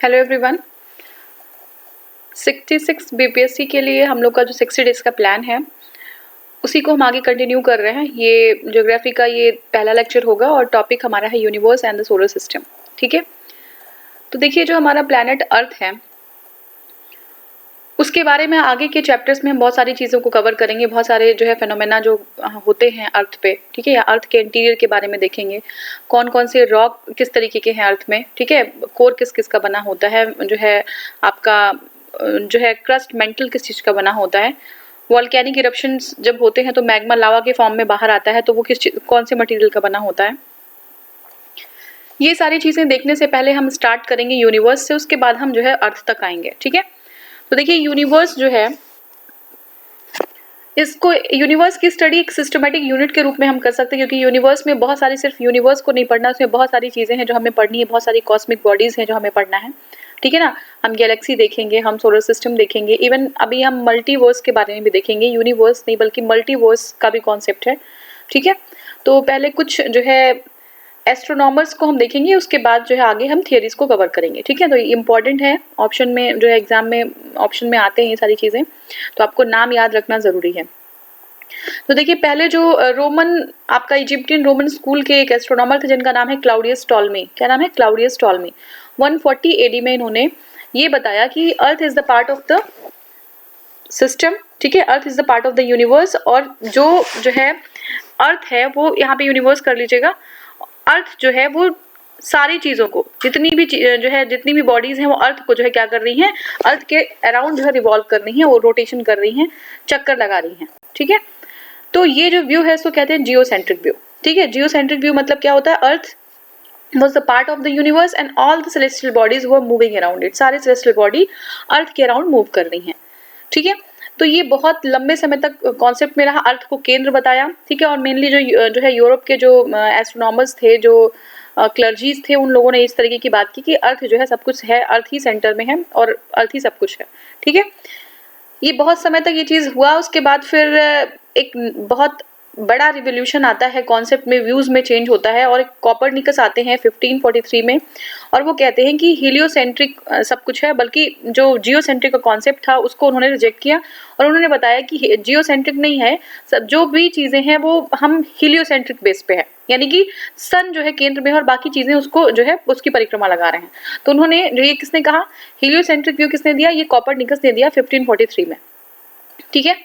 Hello everyone. 66 BPSC के लिए हम लोग का जो 60 डेज का प्लान है उसी को हम आगे कंटिन्यू कर रहे हैं। ये ज्योग्राफी का ये पहला लेक्चर होगा और टॉपिक हमारा है universe and the solar system. ठीक है, तो देखिए जो हमारा प्लैनेट अर्थ है उसके बारे में आगे के चैप्टर्स में हम बहुत सारी चीज़ों को कवर करेंगे। बहुत सारे जो है फेनोमेना जो होते हैं अर्थ पे, ठीक है, या अर्थ के इंटीरियर के बारे में देखेंगे। कौन कौन से रॉक किस तरीके के हैं अर्थ में, ठीक है, कोर किस किस का बना होता है, जो है आपका जो है क्रस्ट मेंटल किस चीज़ का बना होता है। वॉल्केनिक इरप्शंस जब होते हैं तो मैग्मा लावा के फॉर्म में बाहर आता है, तो वो कौन से मटेरियल का बना होता है। ये सारी चीज़ें देखने से पहले हम स्टार्ट करेंगे यूनिवर्स से, उसके बाद हम जो है अर्थ तक आएंगे। ठीक है, तो देखिए यूनिवर्स जो है, इसको यूनिवर्स की स्टडी एक सिस्टमेटिक यूनिट के रूप में हम कर सकते हैं, क्योंकि यूनिवर्स में बहुत सारी, सिर्फ यूनिवर्स को नहीं पढ़ना, उसमें बहुत सारी चीज़ें हैं जो हमें पढ़नी है, बहुत सारी कॉस्मिक बॉडीज़ हैं जो हमें पढ़ना है। ठीक है ना, हम गैलेक्सी देखेंगे, हम सोलर सिस्टम देखेंगे, इवन अभी हम मल्टीवर्स के बारे में भी देखेंगे। यूनिवर्स नहीं बल्कि मल्टीवर्स का भी कॉन्सेप्ट है। ठीक है, तो पहले कुछ जो है एस्ट्रोनॉमर्स को हम देखेंगे, उसके बाद जो है आगे हम थियरीज को कवर करेंगे। ठीक है, तो ये इंपॉर्टेंट है, ऑप्शन में जो है एग्जाम में ऑप्शन में आते हैं ये सारी चीज़ें, तो आपको नाम याद रखना ज़रूरी है। तो देखिए पहले जो रोमन आपका इजिप्टियन रोमन स्कूल के एक एस्ट्रोनॉमर थे जिनका नाम है क्लाउडियस टॉलमी। क्या नाम है? Claudius Ptolemy. 140 एडी में इन्होंने ये बताया कि earth is the part of the system. ठीक है, earth is the part of the universe, और जो है अर्थ है वो यहाँ पे यूनिवर्स कर लीजिएगा। अर्थ जो है वो सारी चीज़ों को, जितनी भी बॉडीज हैं वो अर्थ को जो है क्या कर रही हैं, अर्थ के अराउंड जो है रिवॉल्व कर रही हैं, वो रोटेशन कर रही हैं, चक्कर लगा रही हैं। ठीक है, तो ये जो व्यू है इसको कहते हैं जियोसेंट्रिक व्यू। ठीक है, जियोसेंट्रिक व्यू मतलब क्या होता है? अर्थ was the part of the universe and all the celestial bodies were moving around it। सारे celestial body अर्थ के अराउंड मूव कर रही हैं। ठीक है, तो ये बहुत लंबे समय तक कॉन्सेप्ट में रहा, अर्थ को केंद्र बताया। ठीक है, और मेनली जो है यूरोप के जो एस्ट्रोनॉमर्स थे, जो क्लर्जीज थे, उन लोगों ने इस तरीके की बात की कि अर्थ जो है सब कुछ है, अर्थ ही सेंटर में है और अर्थ ही सब कुछ है। ठीक है, ये बहुत समय तक ये चीज़ हुआ। उसके बाद फिर एक बहुत बड़ा रिवोल्यूशन आता है, कॉन्सेप्ट में, व्यूज में चेंज होता है, और एक कॉपरनिकस आते हैं 1543 में, और वो कहते हैं कि हीलियोसेंट्रिक सब कुछ है, बल्कि जो जियोसेंट्रिक का कॉन्सेप्ट था उसको उन्होंने रिजेक्ट किया, और उन्होंने बताया कि जियोसेंट्रिक नहीं है, सब जो भी चीज़ें हैं वो हम हीलियोसेंट्रिक बेस पे है, यानी कि सन जो है केंद्र में है और बाकी चीज़ें उसको जो है उसकी परिक्रमा लगा रहे हैं। तो उन्होंने ये किसने कहा, हीलियोसेंट्रिक व्यू किसने दिया? ये कॉपरनिकस ने दिया 1543 में। ठीक है,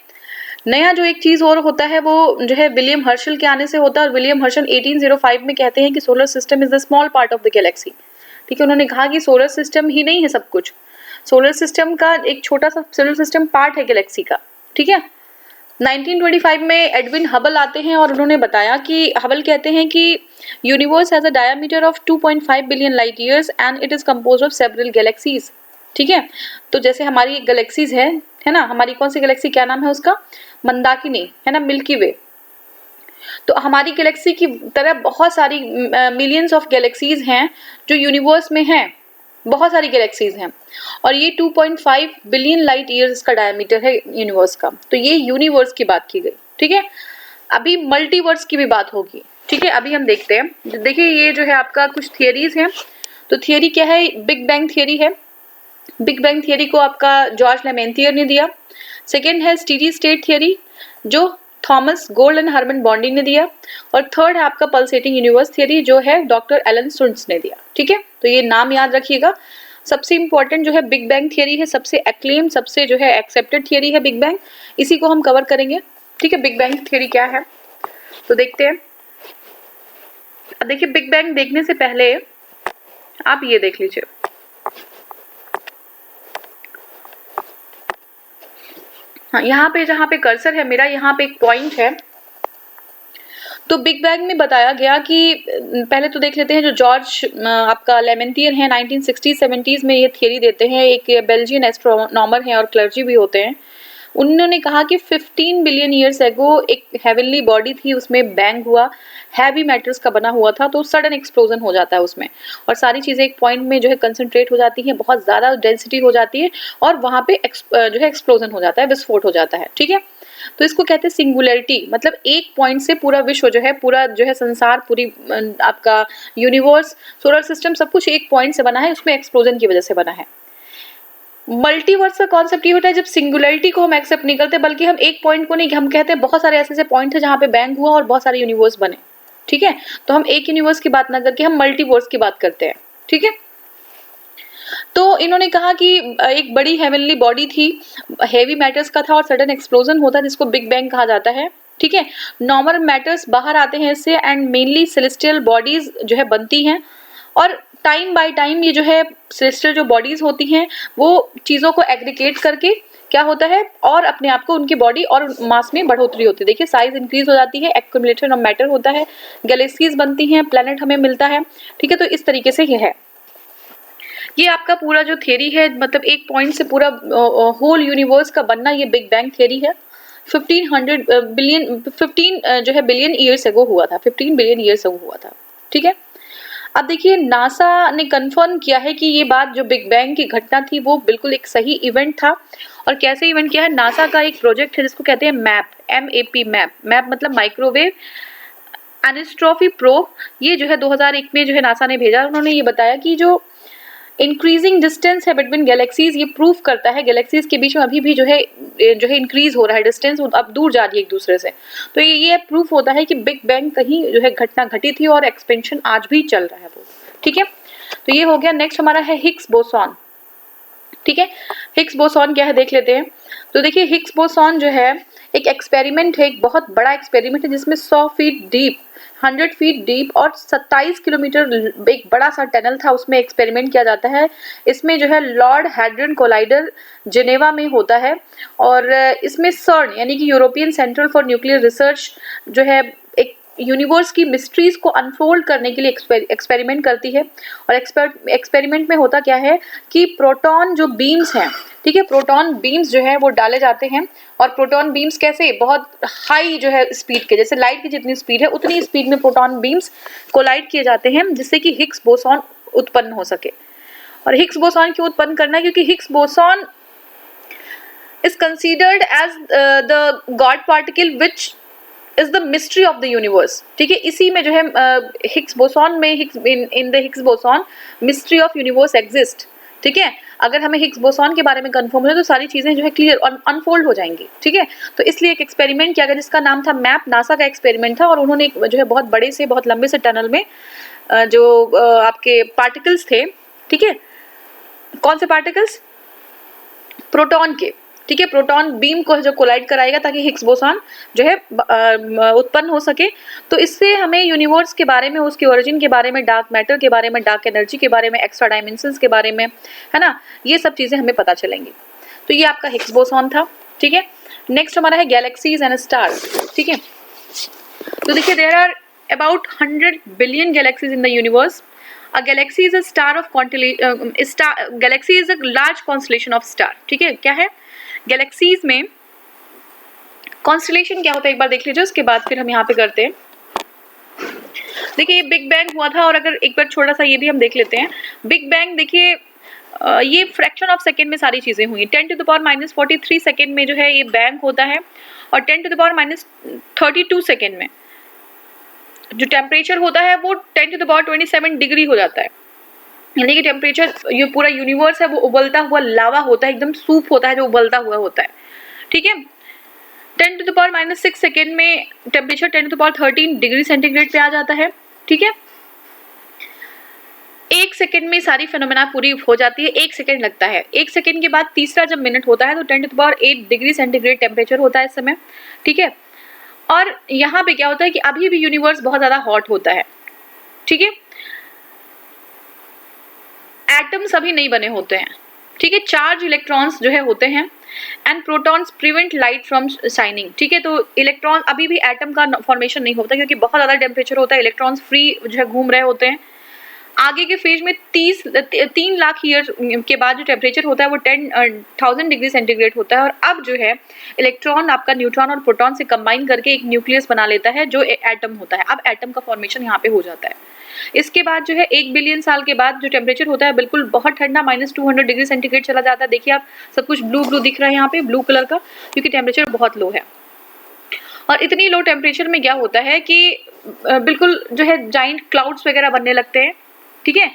नया जो एक चीज और होता है वो जो है विलियम हर्शल के आने से होता है, और विलियम हर्शल 1805 में कहते हैं कि solar system is the small part of the Galaxy. ठीक है, उन्होंने कहा कि सोलर सिस्टम ही नहीं है सब कुछ, सोलर सिस्टम का एक छोटा सा सोलर सिस्टम पार्ट है गैलेक्सी का। ठीक है, 1925 में एडविन हबल आते हैं और उन्होंने बताया कि, हबल कहते हैं कि universe has a diameter of 2.5 billion light years and it is composed of several galaxies. ठीक है, तो जैसे हमारी गैलेक्सीज है ना, हमारी कौन सी गैलेक्सी, क्या नाम है उसका? मंदाकिनी, है ना, मिल्की वे। तो हमारी गैलेक्सी की तरह बहुत सारी मिलियंस ऑफ गैलेक्सीज हैं जो यूनिवर्स में हैं, बहुत सारी गैलेक्सीज हैं, और ये 2.5 बिलियन लाइट ईयर्स का डायमीटर है यूनिवर्स का। तो ये यूनिवर्स की बात की गई। ठीक है, अभी मल्टीवर्स की भी बात होगी। ठीक है, अभी हम देखते हैं। देखिए ये जो है आपका कुछ थियरीज हैं। तो थियरी क्या है? बिग बैंग थियरी है। बिग बैंग थियरी को आपका जॉर्ज लेमेंथियर ने दिया। सेकेंड है स्टीडी स्टेट थियरी, जो Thomas Gold and Hermann Bondi ने दिया, और थर्ड है आपका पल्सेटिंग यूनिवर्स थियरी, जो है डॉक्टर एलन सुंट्स ने दिया। ठीक है, तो ये नाम याद रखिएगा। सबसे इंपॉर्टेंट जो है बिग बैंग थियरी है, सबसे एक्लेम, सबसे जो है एक्सेप्टेड थियरी है बिग बैंग, इसी को हम कवर करेंगे। ठीक है, बिग बैंग थियरी क्या है तो देखते हैं। देखिए बिग बैंग देखने से पहले आप ये देख लीजिए, हाँ यहाँ पे जहाँ पे कर्सर है मेरा, यहाँ पे एक पॉइंट है। तो बिग बैंग में बताया गया कि, पहले तो देख लेते हैं जो जॉर्ज आपका लेमेंथियर है, 1960-70s में ये थियरी देते हैं। एक बेल्जियन एस्ट्रोनॉमर हैं और क्लर्जी भी होते हैं। उन्होंने कहा कि 15 बिलियन ईयर्स एगो एक हेवनली बॉडी थी, उसमें बैंग हुआ, हैवी मैटर्स का बना हुआ था, तो सडन एक्सप्लोजन हो जाता है उसमें, और सारी चीज़ें एक पॉइंट में जो है कंसंट्रेट हो जाती हैं, बहुत ज़्यादा डेंसिटी हो जाती है, और वहाँ पे जो है एक्सप्लोजन हो जाता है, विस्फोट हो जाता है। ठीक है, तो इसको कहते हैं सिंगुलरिटी, मतलब एक पॉइंट से पूरा विश्व जो है, पूरा जो है संसार, पूरी आपका यूनिवर्स, सोलर सिस्टम, सब कुछ एक पॉइंट से बना है, उसमें एक्सप्लोजन की वजह से बना है। मल्टीवर्स का कॉन्सेप्ट ये होता है जब सिंगुलरिटी को हम एक्सेप्ट नहीं करते, बल्कि हम एक पॉइंट को नहीं, हम कहते हैं बहुत सारे ऐसे पॉइंट है जहाँ पे बैंग हुआ और बहुत सारे यूनिवर्स बने, ठीक है। तो हम एक यूनिवर्स की बात ना करके हम मल्टीवर्स की बात करते हैं, ठीक है। तो इन्होंने कहा कि एक बड़ी हेवनली बॉडी थी, हेवी मैटर्स का था और सडन एक्सप्लोजन होता है जिसको बिग बैंग कहा जाता है, ठीक है। नॉर्मल मैटर्स बाहर आते हैं इससे एंड मेनली सेलेस्टियल बॉडीज जो है बनती हैं, और टाइम बाय टाइम ये जो है सेलेस्टियल जो बॉडीज होती हैं वो चीज़ों को एग्रीगेट करके क्या होता है, और अपने आप को उनकी बॉडी और मास में बढ़ोतरी होती है। देखिए साइज इंक्रीज हो जाती है, एक्यूमुलेशन ऑफ मैटर होता है, गैलेक्सीज बनती हैं, प्लैनेट हमें मिलता है, ठीक है। तो इस तरीके से ये है, ये आपका पूरा जो थ्योरी है, मतलब एक पॉइंट से पूरा होल यूनिवर्स का बनना, ये बिग बैंग थ्योरी है। 15 जो है बिलियन ईयर्स अगो हुआ था, 15 बिलियन ईयर्स अगो हुआ था, ठीक है। अब देखिए नासा ने कंफर्म किया है कि ये बात जो बिग बैंग की घटना थी वो बिल्कुल एक सही इवेंट था। और कैसे इवेंट किया है, नासा का एक प्रोजेक्ट है जिसको कहते हैं मैप, MAP, मैप मतलब माइक्रोवेव एनिस्ट्रॉफी प्रोब। ये जो है 2001 में जो है नासा ने भेजा। उन्होंने ये बताया कि जो इंक्रीजिंग डिस्टेंस है बिटवीन गैलेक्सीज, ये प्रूव करता है गैलेक्सीज के बीच में अभी भी जो है इंक्रीज हो रहा है डिस्टेंस, अब दूर जा रही है एक दूसरे से। तो ये प्रूफ होता है कि बिग बैंग कहीं जो है घटना घटी थी और एक्सपेंशन आज भी चल रहा है वो, ठीक है। तो ये हो गया। नेक्स्ट हमारा है हिग्स बोसॉन, ठीक है। हिग्स बोसॉन क्या है देख लेते हैं। तो देखिए हिग्स बोसॉन जो है एक एक्सपेरिमेंट है, एक बहुत बड़ा एक्सपेरिमेंट है जिसमें 100 फीट डीप, 100 फीट डीप और 27 किलोमीटर एक बड़ा सा टनल था, उसमें एक्सपेरिमेंट किया जाता है। इसमें जो है लॉर्ड हैड्रन कोलाइडर जिनेवा में होता है, और इसमें सर्न यानी कि European centre for nuclear research जो है एक यूनिवर्स की मिस्ट्रीज को अनफोल्ड करने के लिए एक्सपेरिमेंट करती है। और एक्सपेरिमेंट में होता क्या है कि प्रोटॉन जो बीम्स हैं, ठीक है, प्रोटॉन बीम्स जो है वो डाले जाते हैं, और प्रोटॉन बीम्स कैसे, बहुत हाई जो है स्पीड के, जैसे लाइट की जितनी स्पीड है उतनी स्पीड में प्रोटॉन बीम्स कोलाइड किए जाते हैं, जिससे कि हिग्स बोसॉन उत्पन्न हो सके। और हिग्स बोसॉन क्यों उत्पन्न करना है, क्योंकि Higgs boson is considered as the God particle which is the mystery of the universe, ठीक है। इसी में जो है हिग्स बोसॉन में in the Higgs boson mystery of universe exist, ठीक है। अगर हमें हिग्स बोसॉन के बारे में कंफर्म हो तो सारी चीजें जो है क्लियर और अनफोल्ड हो जाएंगी, ठीक है। तो इसलिए एक एक्सपेरिमेंट किया गया जिसका नाम था मैप, नासा का एक्सपेरिमेंट था, और उन्होंने जो है बहुत बड़े से बहुत लंबे से टनल में जो आपके पार्टिकल्स थे, ठीक है, कौन से पार्टिकल्स, प्रोटॉन के, ठीक है, प्रोटॉन बीम को जो कोलाइड कराएगा ताकि हिग्स बोसॉन जो है उत्पन्न हो सके। तो इससे हमें यूनिवर्स के बारे में, उसके ओरिजिन के बारे में, डार्क मैटर के बारे में, डार्क एनर्जी के बारे में, एक्स्ट्रा डायमेंशंस के बारे में, है ना, ये सब चीज़ें हमें पता चलेंगी। तो ये आपका हिग्स बोसॉन था, ठीक है। नेक्स्ट हमारा है गैलेक्सीज एंड स्टार्स, ठीक है। तो देखिए there are about 100 billion galaxies in the universe. A galaxy is a star of galaxy is a large constellation of star, ठीक है। क्या है गैलेक्सीज में, कॉन्स्टलेशन क्या होता है एक बार देख लीजिए, उसके बाद फिर हम यहाँ पे करते हैं। देखिए ये बिग बैंग हुआ था, और अगर एक बार छोटा सा ये भी हम देख लेते हैं। बिग बैंग देखिए ये फ्रैक्शन ऑफ सेकेंड में सारी चीजें हुई। 10⁻⁻43 सेकेंड में जो है ये बैंग होता है, और 10⁻32 सेकेंड में जो टेम्परेचर होता है वो 10⁻27 डिग्री हो जाता है। यानी कि टेम्परेचर, ये पूरा यूनिवर्स है वो उबलता हुआ लावा होता है, एकदम सूप होता है जो उबलता हुआ होता है, ठीक है। 10⁻⁻6 सेकेंड में टेम्परेचर 10⁻13 डिग्री सेंटीग्रेड पे आ जाता है, ठीक है। 1 सेकेंड में सारी फेनोमेना पूरी हो जाती है, 1 सेकेंड लगता है। 1 सेकेंड के बाद तीसरा जब मिनट होता है तो 10⁸ डिग्री सेंटीग्रेड टेम्परेचर होता है इस समय, ठीक है। और यहाँ पे क्या होता है कि अभी भी यूनिवर्स बहुत ज्यादा हॉट होता है, ठीक है। एटम्स अभी नहीं बने होते हैं, ठीक है। चार्ज इलेक्ट्रॉन्स जो है होते हैं, and protons prevent light from shining, ठीक है। तो इलेक्ट्रॉन, अभी भी एटम का फॉर्मेशन नहीं होता क्योंकि बहुत ज्यादा टेम्परेचर होता है, इलेक्ट्रॉन्स फ्री जो है घूम रहे होते हैं। आगे के फेज में 3 लाख ईयर के बाद जो टेम्परेचर होता है वो 10,000 डिग्री सेंटीग्रेड होता है, और अब जो है इलेक्ट्रॉन आपका न्यूट्रॉन और प्रोटॉन से कंबाइन करके एक न्यूक्लियस बना लेता है जो एटम होता है। अब एटम का फॉर्मेशन यहाँ पे हो जाता है। इसके बाद जो है 1 बिलियन साल के बाद जो टेम्परेचर होता है बिल्कुल बहुत ठंडा, -200 डिग्री सेंटीग्रेड चला जाता है। देखिए आप सब कुछ ब्लू ब्लू दिख रहा है यहाँ पे, ब्लू कलर का, क्योंकि टेम्परेचर बहुत लो है, और इतनी लो टेम्परेचर में क्या होता है कि बिल्कुल जो है जाइंट क्लाउड्स वगैरह बनने लगते हैं, ठीक है।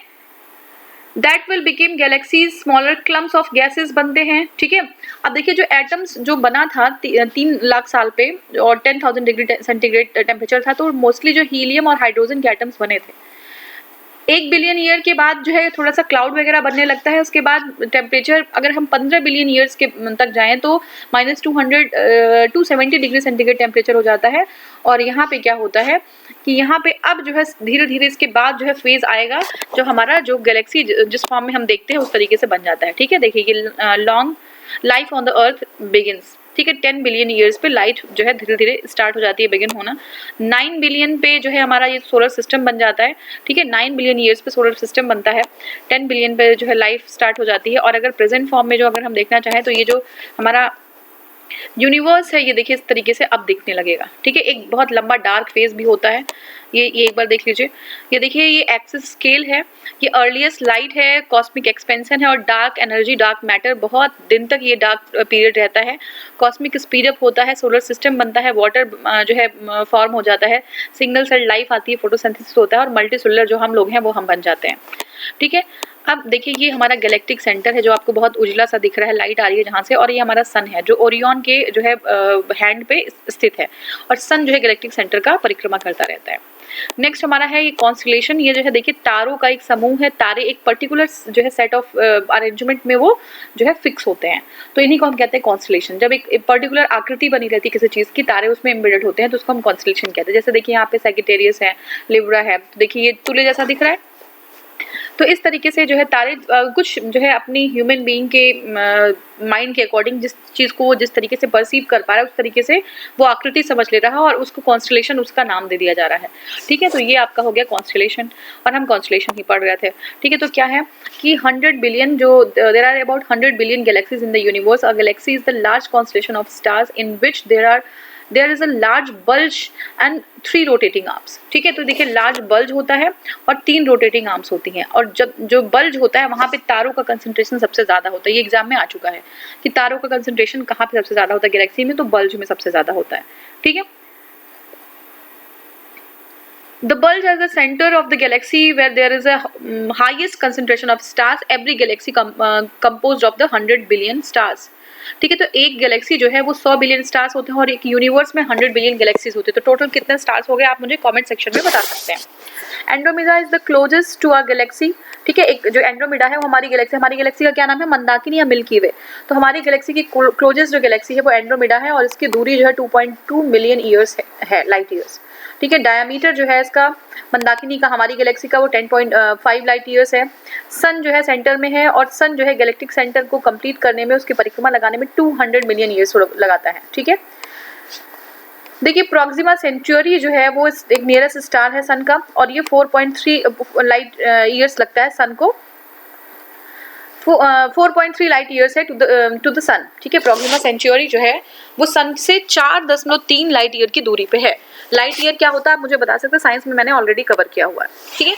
That will became galaxies, smaller clumps of gases बनते हैं, ठीक है। अब देखिए जो एटम्स जो बना था 3 लाख साल पे और 10,000 डिग्री सेंटीग्रेड टेम्परेचर था, तो मोस्टली जो हीलियम और हाइड्रोजन के एटम्स बने थे। 1 बिलियन ईयर के बाद जो है थोड़ा सा क्लाउड वगैरह बनने लगता है। उसके बाद टेम्परेचर अगर हम 15 बिलियन ईयर्स के तक जाएं तो -270 डिग्री सेंटीग्रेड टेम्परेचर हो जाता है। और यहाँ पे क्या होता है कि यहाँ पे अब जो है धीरे धीरे इसके बाद जो है फेज आएगा, जो हमारा जो गैलेक्सी जिस फॉर्म में हम देखते हैं उस तरीके से बन जाता है, ठीक है। देखिए ये long life on the earth begins, ठीक है। 10 बिलियन ईयर्स पे लाइट जो है धीरे धीरे स्टार्ट हो जाती है, बिगिन होना। 9 बिलियन पे जो है हमारा ये सोलर सिस्टम बन जाता है, ठीक है। 9 बिलियन ईयर्स पे सोलर सिस्टम बनता है। 10 बिलियन पे जो है लाइफ स्टार्ट हो जाती है। और अगर प्रेजेंट फॉर्म में जो अगर हम देखना चाहें तो ये जो हमारा यूनिवर्स है ये देखिए इस तरीके से अब दिखने लगेगा, ठीक है। एक बहुत लंबा डार्क फेज भी होता है, ये एक बार देख लीजिए। ये देखिए ये एक्सिस स्केल है, ये अर्लीस्ट लाइट है, कॉस्मिक एक्सपेंशन है और डार्क एनर्जी, डार्क मैटर, बहुत दिन तक ये डार्क पीरियड रहता है। कॉस्मिक स्पीड अप होता है, सोलर सिस्टम बनता है, वाटर जो है फॉर्म हो जाता है, सिंगल सेल लाइफ आती है, फोटोसिंथेसिस होता है और मल्टी सेलुलर जो हम लोग हैं वो हम बन जाते हैं, ठीक है। अब देखिए ये हमारा गैलेक्टिक सेंटर है जो आपको बहुत उजला सा दिख रहा है, लाइट आ रही है जहाँ से, और ये हमारा सन है जो ओरियन के जो है हैंड पे स्थित है। और सन जो है गैलेक्टिक सेंटर का परिक्रमा करता रहता है। नेक्स्ट हमारा है ये कॉन्स्टेलेशन। ये जो है देखिए तारों का एक समूह है। तारे एक पर्टिकुलर जो है सेट ऑफ अरेंजमेंट में वो जो है फिक्स होते हैं, तो इन्हीं को हम कहते हैं कॉन्स्टेलेशन। जब एक पर्टिकुलर आकृति बनी रहती है किसी चीज़ की, तारे उसमें एम्बेडेड होते हैं, तो उसको हम कॉन्स्टेलेशन कहते हैं। जैसे देखिए यहाँ पे सैजिटेरियस है, लिब्रा है, तो देखिए ये तुल्य जैसा दिख रहा है। तो इस तरीके से जो है तारे कुछ जो है अपनी ह्यूमन बीइंग के माइंड के अकॉर्डिंग जिस चीज़ को वो जिस तरीके से परसीव कर पा रहा है उस तरीके से वो आकृति समझ ले रहा है और उसको कॉन्स्टेलेशन उसका नाम दे दिया जा रहा है, ठीक है। तो ये आपका हो गया कॉन्स्टेलेशन और हम कॉन्स्टेलेशन ही पढ़ रहे थे, ठीक है। तो क्या है कि 100 बिलियन जो there are about 100 billion galaxies in the universe. A galaxy is the large constellation of stars in which there is a large bulge and 3 rotating arms, ठीक है। तो देखिए लार्ज बल्ज होता है और 3 रोटेटिंग आर्म्स होती हैं। और जब जो बल्ज होता है वहाँ पे तारों का कंसंट्रेशन सबसे ज़्यादा होता है। ये एग्जाम में आ चुका है कि तारों का कंसंट्रेशन कहाँ पे सबसे ज़्यादा होता है गैलेक्सी में, तो बल्ज में सबसे ज़्यादा होता है, ठीक है। The bulge is the center of the galaxy where there is a highest concentration of stars. Every galaxy composed of the 100 billion stars. ठीक है। तो एक गैलेक्सी जो है वो 100 बिलियन स्टार्स होते हैं और एक यूनिवर्स में 100 बिलियन गैलेक्सीज होते हैं। तो टोटल कितने स्टार्स हो गए आप मुझे कमेंट सेक्शन में बता सकते हैं। Andromeda is the closest to our galaxy, ठीक है। एक जो एंड्रोमेडा है वो हमारी गैलेक्सी का क्या नाम है, मंदाकिनी या मिल्की वे। तो हमारी गैलेक्सी की क्लोजेस्ट जो गैलेक्सी है वो एंड्रोमेडा है और इसकी दूरी जो है 2.2 मिलियन ईयर्स है, लाइट ईयर्स, ठीक है। डायमीटर जो है इसका मंदाकिनी का हमारी गैलेक्सी का वो 10.5 लाइट ईयर्स है। सन जो है सेंटर में है और सन जो है गैलेक्टिक सेंटर को कंप्लीट करने में, उसकी परिक्रमा लगाने में 200 मिलियन ईयर्स लगाता है, ठीक है। देखिए प्रोक्सिमा सेंचुरी जो है वो एक नियरेस्ट स्टार है सन का और ये 4.3 लाइट ईयर्स लगता है सन को। 4.3 लाइट ईयर्स है टू द सन, ठीक है। प्रोक्सिमा सेंचुरी जो है वो सन से 4.3 लाइट ईयर की दूरी पे है। लाइट ईयर क्या होता है आप मुझे बता सकते हैं, साइंस में मैंने ऑलरेडी कवर किया हुआ है, ठीक है।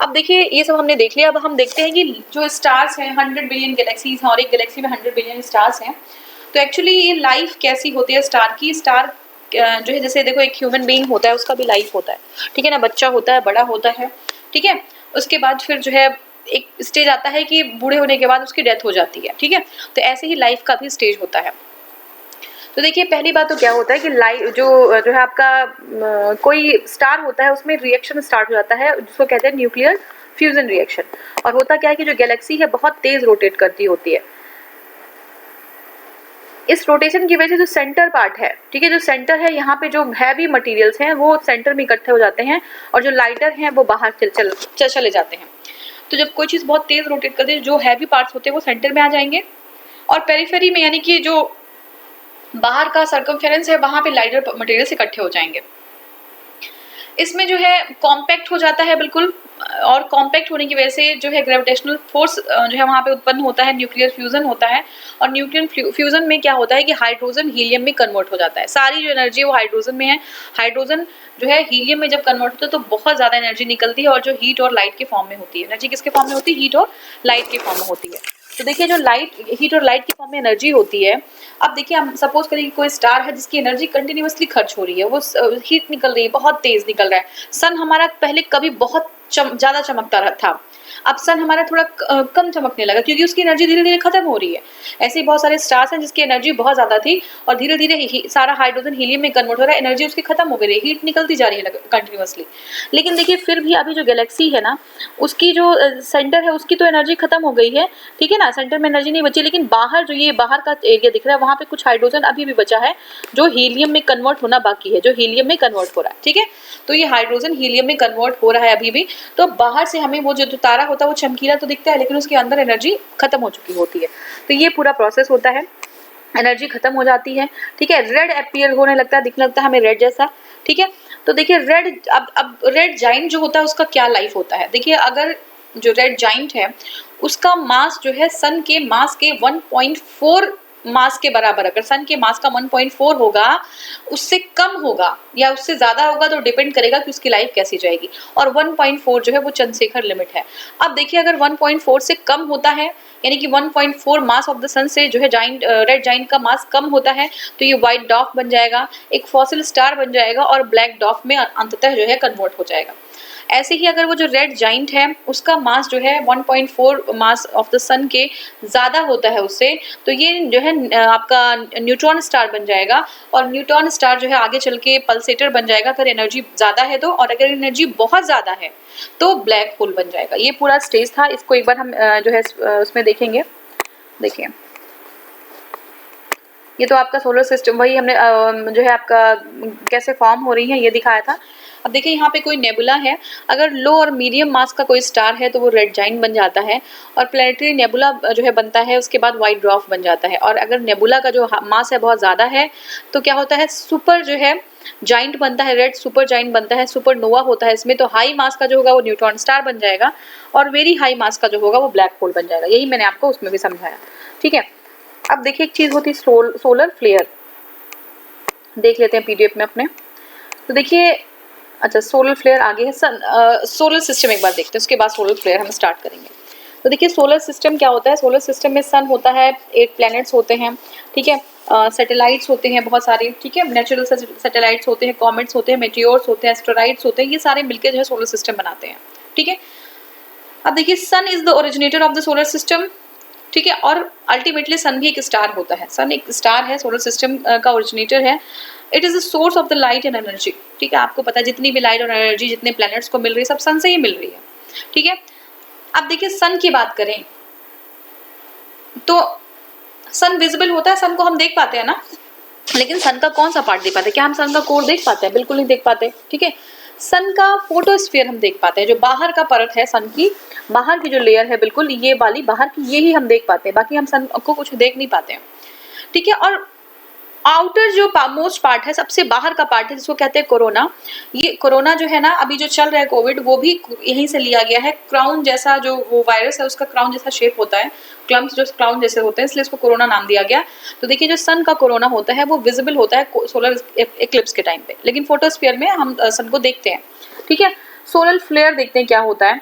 अब देखिए ये सब हमने देख लिया। अब हम देखते हैं कि जो स्टार्स हैं 100 बिलियन गैलेक्सीज हैं और एक गैलेक्सी में 100 बिलियन स्टार्स हैं, तो एक्चुअली ये लाइफ कैसी होती है स्टार की। स्टार जो है जैसे देखो एक ह्यूमन बीइंग होता है उसका भी लाइफ होता है, ठीक है ना। बच्चा होता है, बड़ा होता है, ठीक है। उसके बाद फिर जो है एक स्टेज आता है कि बूढ़े होने के बाद उसकी डेथ हो जाती है, ठीक है। तो ऐसे ही लाइफ का भी स्टेज होता है। तो देखिए पहली बात तो क्या होता है कि लाइट जो है आपका कोई स्टार होता है उसमें रिएक्शन स्टार्ट हो जाता है जिसको कहते हैं न्यूक्लियर फ्यूजन रिएक्शन। और होता क्या है कि जो गैलेक्सी है बहुत तेज रोटेट करती होती है। इस रोटेशन की वजह से जो सेंटर पार्ट है, ठीक है, जो सेंटर है यहाँ पे जो हैवी मटेरियल्स हैं वो सेंटर में इकट्ठे हो जाते हैं और जो लाइटर हैं वो बाहर चले जाते हैं। तो जब कोई चीज़ बहुत तेज रोटेट करती है जो हैवी पार्ट्स होते हैं वो सेंटर में आ जाएंगे और पेरिफेरी में यानी कि जो बाहर का सर्कमफेरेंस है वहाँ पे लाइटर मटेरियल्स इकट्ठे हो जाएंगे। इसमें जो है कॉम्पैक्ट हो जाता है बिल्कुल, और कॉम्पैक्ट होने की वजह से जो है ग्रेविटेशनल फोर्स जो है वहाँ पे उत्पन्न होता है, न्यूक्लियर फ्यूजन होता है। और न्यूक्लियर फ्यूजन में क्या होता है कि हाइड्रोजन हीलियम में कन्वर्ट हो जाता है। सारी जो एनर्जी है वो हाइड्रोजन में है। हाइड्रोजन जो है हीलियम में जब कन्वर्ट होता है तो बहुत ज़्यादा एनर्जी निकलती है और जो हीट और लाइट के फॉर्म में होती है। एनर्जी किसके फॉर्म में होती है, हीट और लाइट के फॉर्म में होती है, तो देखिए जो लाइट, हीट और लाइट की फॉर्म में एनर्जी होती है, अब देखिए हम सपोज करें कि कोई स्टार है जिसकी एनर्जी कंटिन्यूअसली खर्च हो रही है, वो हीट निकल रही है, बहुत तेज निकल रहा है। सन हमारा पहले कभी बहुत ज्यादा चमकता था, अब सन हमारा थोड़ा कम चमकने लगा क्योंकि उसकी एनर्जी धीरे धीरे खत्म हो रही है। ऐसे ही बहुत सारे स्टार्स हैं जिसकी एनर्जी बहुत ज्यादा थी और धीरे धीरे सारा हाइड्रोजन हीलियम में कन्वर्ट हो रहा है, एनर्जी उसकी खत्म हो गई है, हीट निकलती जा रही है कंटिन्यूअसली। लेकिन देखिए फिर भी अभी जो गैलेक्सी है ना, उसकी जो सेंटर है उसकी तो एनर्जी खत्म हो गई है, ठीक है ना, सेंटर में एनर्जी नहीं बची, लेकिन बाहर जो ये बाहर का एरिया दिख रहा है वहां पे कुछ हाइड्रोजन अभी भी बचा है जो हीलियम में कन्वर्ट होना बाकी है, जो हीलियम में कन्वर्ट हो रहा है, ठीक है। तो ये हाइड्रोजन हीलियम में कन्वर्ट हो रहा है अभी भी। तो बाहर से हमें वो जो तारा होता है वो चमकीला तो दिखता है, लेकिन उसके अंदर एनर्जी खत्म हो चुकी होती है। तो ये पूरा प्रोसेस होता है, एनर्जी खत्म हो जाती है, ठीक है। रेड अपीयर होने लगता है, दिखने लगता है हमें रेड जैसा, ठीक है। तो देखिए रेड, अब रेड जाइंट जो होता है उसका क्या लाइफ होता है, देखिए अगर जो रेड जाइंट है उसका मास जो है सन के मास के 1.4 मास के बराबर, अगर सन के मास का 1.4 होगा, उससे कम होगा या उससे ज्यादा होगा तो डिपेंड करेगा कि उसकी लाइफ कैसी जाएगी। और 1.4 जो है वो चंद्रशेखर लिमिट है। अब देखिए अगर 1.4 से कम होता है, यानी कि 1.4 मास ऑफ द सन से जो है जाइंट, रेड जाइंट का मास कम होता है, तो ये व्हाइट डॉर्फ बन जाएगा, एक फॉसिल स्टार बन जाएगा और ब्लैक डॉर्फ में अंततः जो है कन्वर्ट हो जाएगा। ऐसे ही अगर वो जो रेड जाइंट है उसका मास जो है 1.4 मास ऑफ द सन के ज़्यादा होता है उससे, तो ये जो है आपका न्यूट्रॉन स्टार बन जाएगा। और न्यूट्रॉन स्टार जो है आगे चल के पल्सेटर बन जाएगा अगर एनर्जी ज़्यादा है तो, और अगर एनर्जी बहुत ज़्यादा है तो ब्लैक होल बन जाएगा। ये पूरा स्टेज था, इसको एक बार हम जो है उसमें देखेंगे। देखिए ये तो आपका सोलर सिस्टम, वही हमने जो है आपका कैसे फॉर्म हो रही है ये दिखाया था। अब देखिए यहाँ पे कोई नेबुला है, अगर लो और मीडियम मास का कोई स्टार है तो वो रेड जाइंट बन जाता है और प्लैनेटरी नेबुला जो है बनता है, उसके बाद व्हाइट ड्वार्फ बन जाता है। और अगर नेबुला का जो मास है बहुत ज़्यादा है तो क्या होता है, सुपर जो है जाइंट बनता है, रेड सुपर जाइंट बनता है, सुपर नोवा होता है इसमें। तो हाई मास का जो होगा वो न्यूट्रॉन स्टार बन जाएगा और वेरी हाई मास का जो होगा वो ब्लैक होल बन जाएगा। यही मैंने आपको उसमें भी समझाया, ठीक है। अब देखिए एक चीज़ होती है सोलर फ्लेयर, देख लेते हैं पीडीएफ में अपने। तो देखिए अच्छा सोलर फ्लेयर आगे है, सोलर सिस्टम एक बार देखते हैं, उसके बाद सोलर फ्लेयर हम स्टार्ट करेंगे। तो देखिए सोलर सिस्टम क्या होता है, सोलर सिस्टम में सन होता है, 8 प्लैनेट्स होते हैं, ठीक है, सैटेलाइट्स होते हैं बहुत सारे, ठीक है, नेचुरल सैटेलाइट्स होते हैं, कॉमेट्स होते हैं, मेटियोर्स होते हैं, एस्टेरॉइड्स होते हैं, ये सारे मिलकर जो है सोलर सिस्टम बनाते हैं, ठीक है। अब देखिए sun is the originator of the solar system, ठीक है, और अल्टीमेटली सन भी एक स्टार होता है, सन एक स्टार है, सोलर सिस्टम का ओरिजिनेटर है। It is the source of the light and energy, ठीक है, आपको पता है जितनी भी लाइट और एनर्जी जितने प्लैनेट्स को मिल रही है सब सन से ही मिल रही है, ठीक है। अब देखिए सन की बात करें तो सन विजिबल होता है, सन को हम देख पाते हैं ना, लेकिन सन का कौन सा पार्ट देख पाते हैं, क्या हम सन का कोर देख पाते हैं, बिल्कुल नहीं देख पाते, ठीक है। सन का फोटोस्फीयर हम देख पाते हैं, जो बाहर का परत है सन की, बाहर की जो लेयर है बिल्कुल ये वाली बाहर की, ये ही हम देख पाते हैं, बाकी हम सन को कुछ देख नहीं पाते हैं, ठीक है। और आउटर जो मोस्ट पार्ट है, सबसे बाहर का पार्ट है जिसको कहते हैं कोरोना, ये कोरोना जो है ना अभी जो चल रहा है कोविड, वो भी यहीं से लिया गया है। क्राउन जैसा जो वो वायरस है उसका क्राउन जैसा शेप होता है, क्लम्प्स जो क्राउन जैसे होते हैं, इसलिए इसको कोरोना नाम दिया गया। तो देखिए जो सन का कोरोना होता है वो विजिबल होता है सोलर एक्लिप्स के टाइम पे, लेकिन फोटोस्फीयर में हम सन को देखते हैं, ठीक है। सोलर फ्लेयर देखते हैं क्या होता है।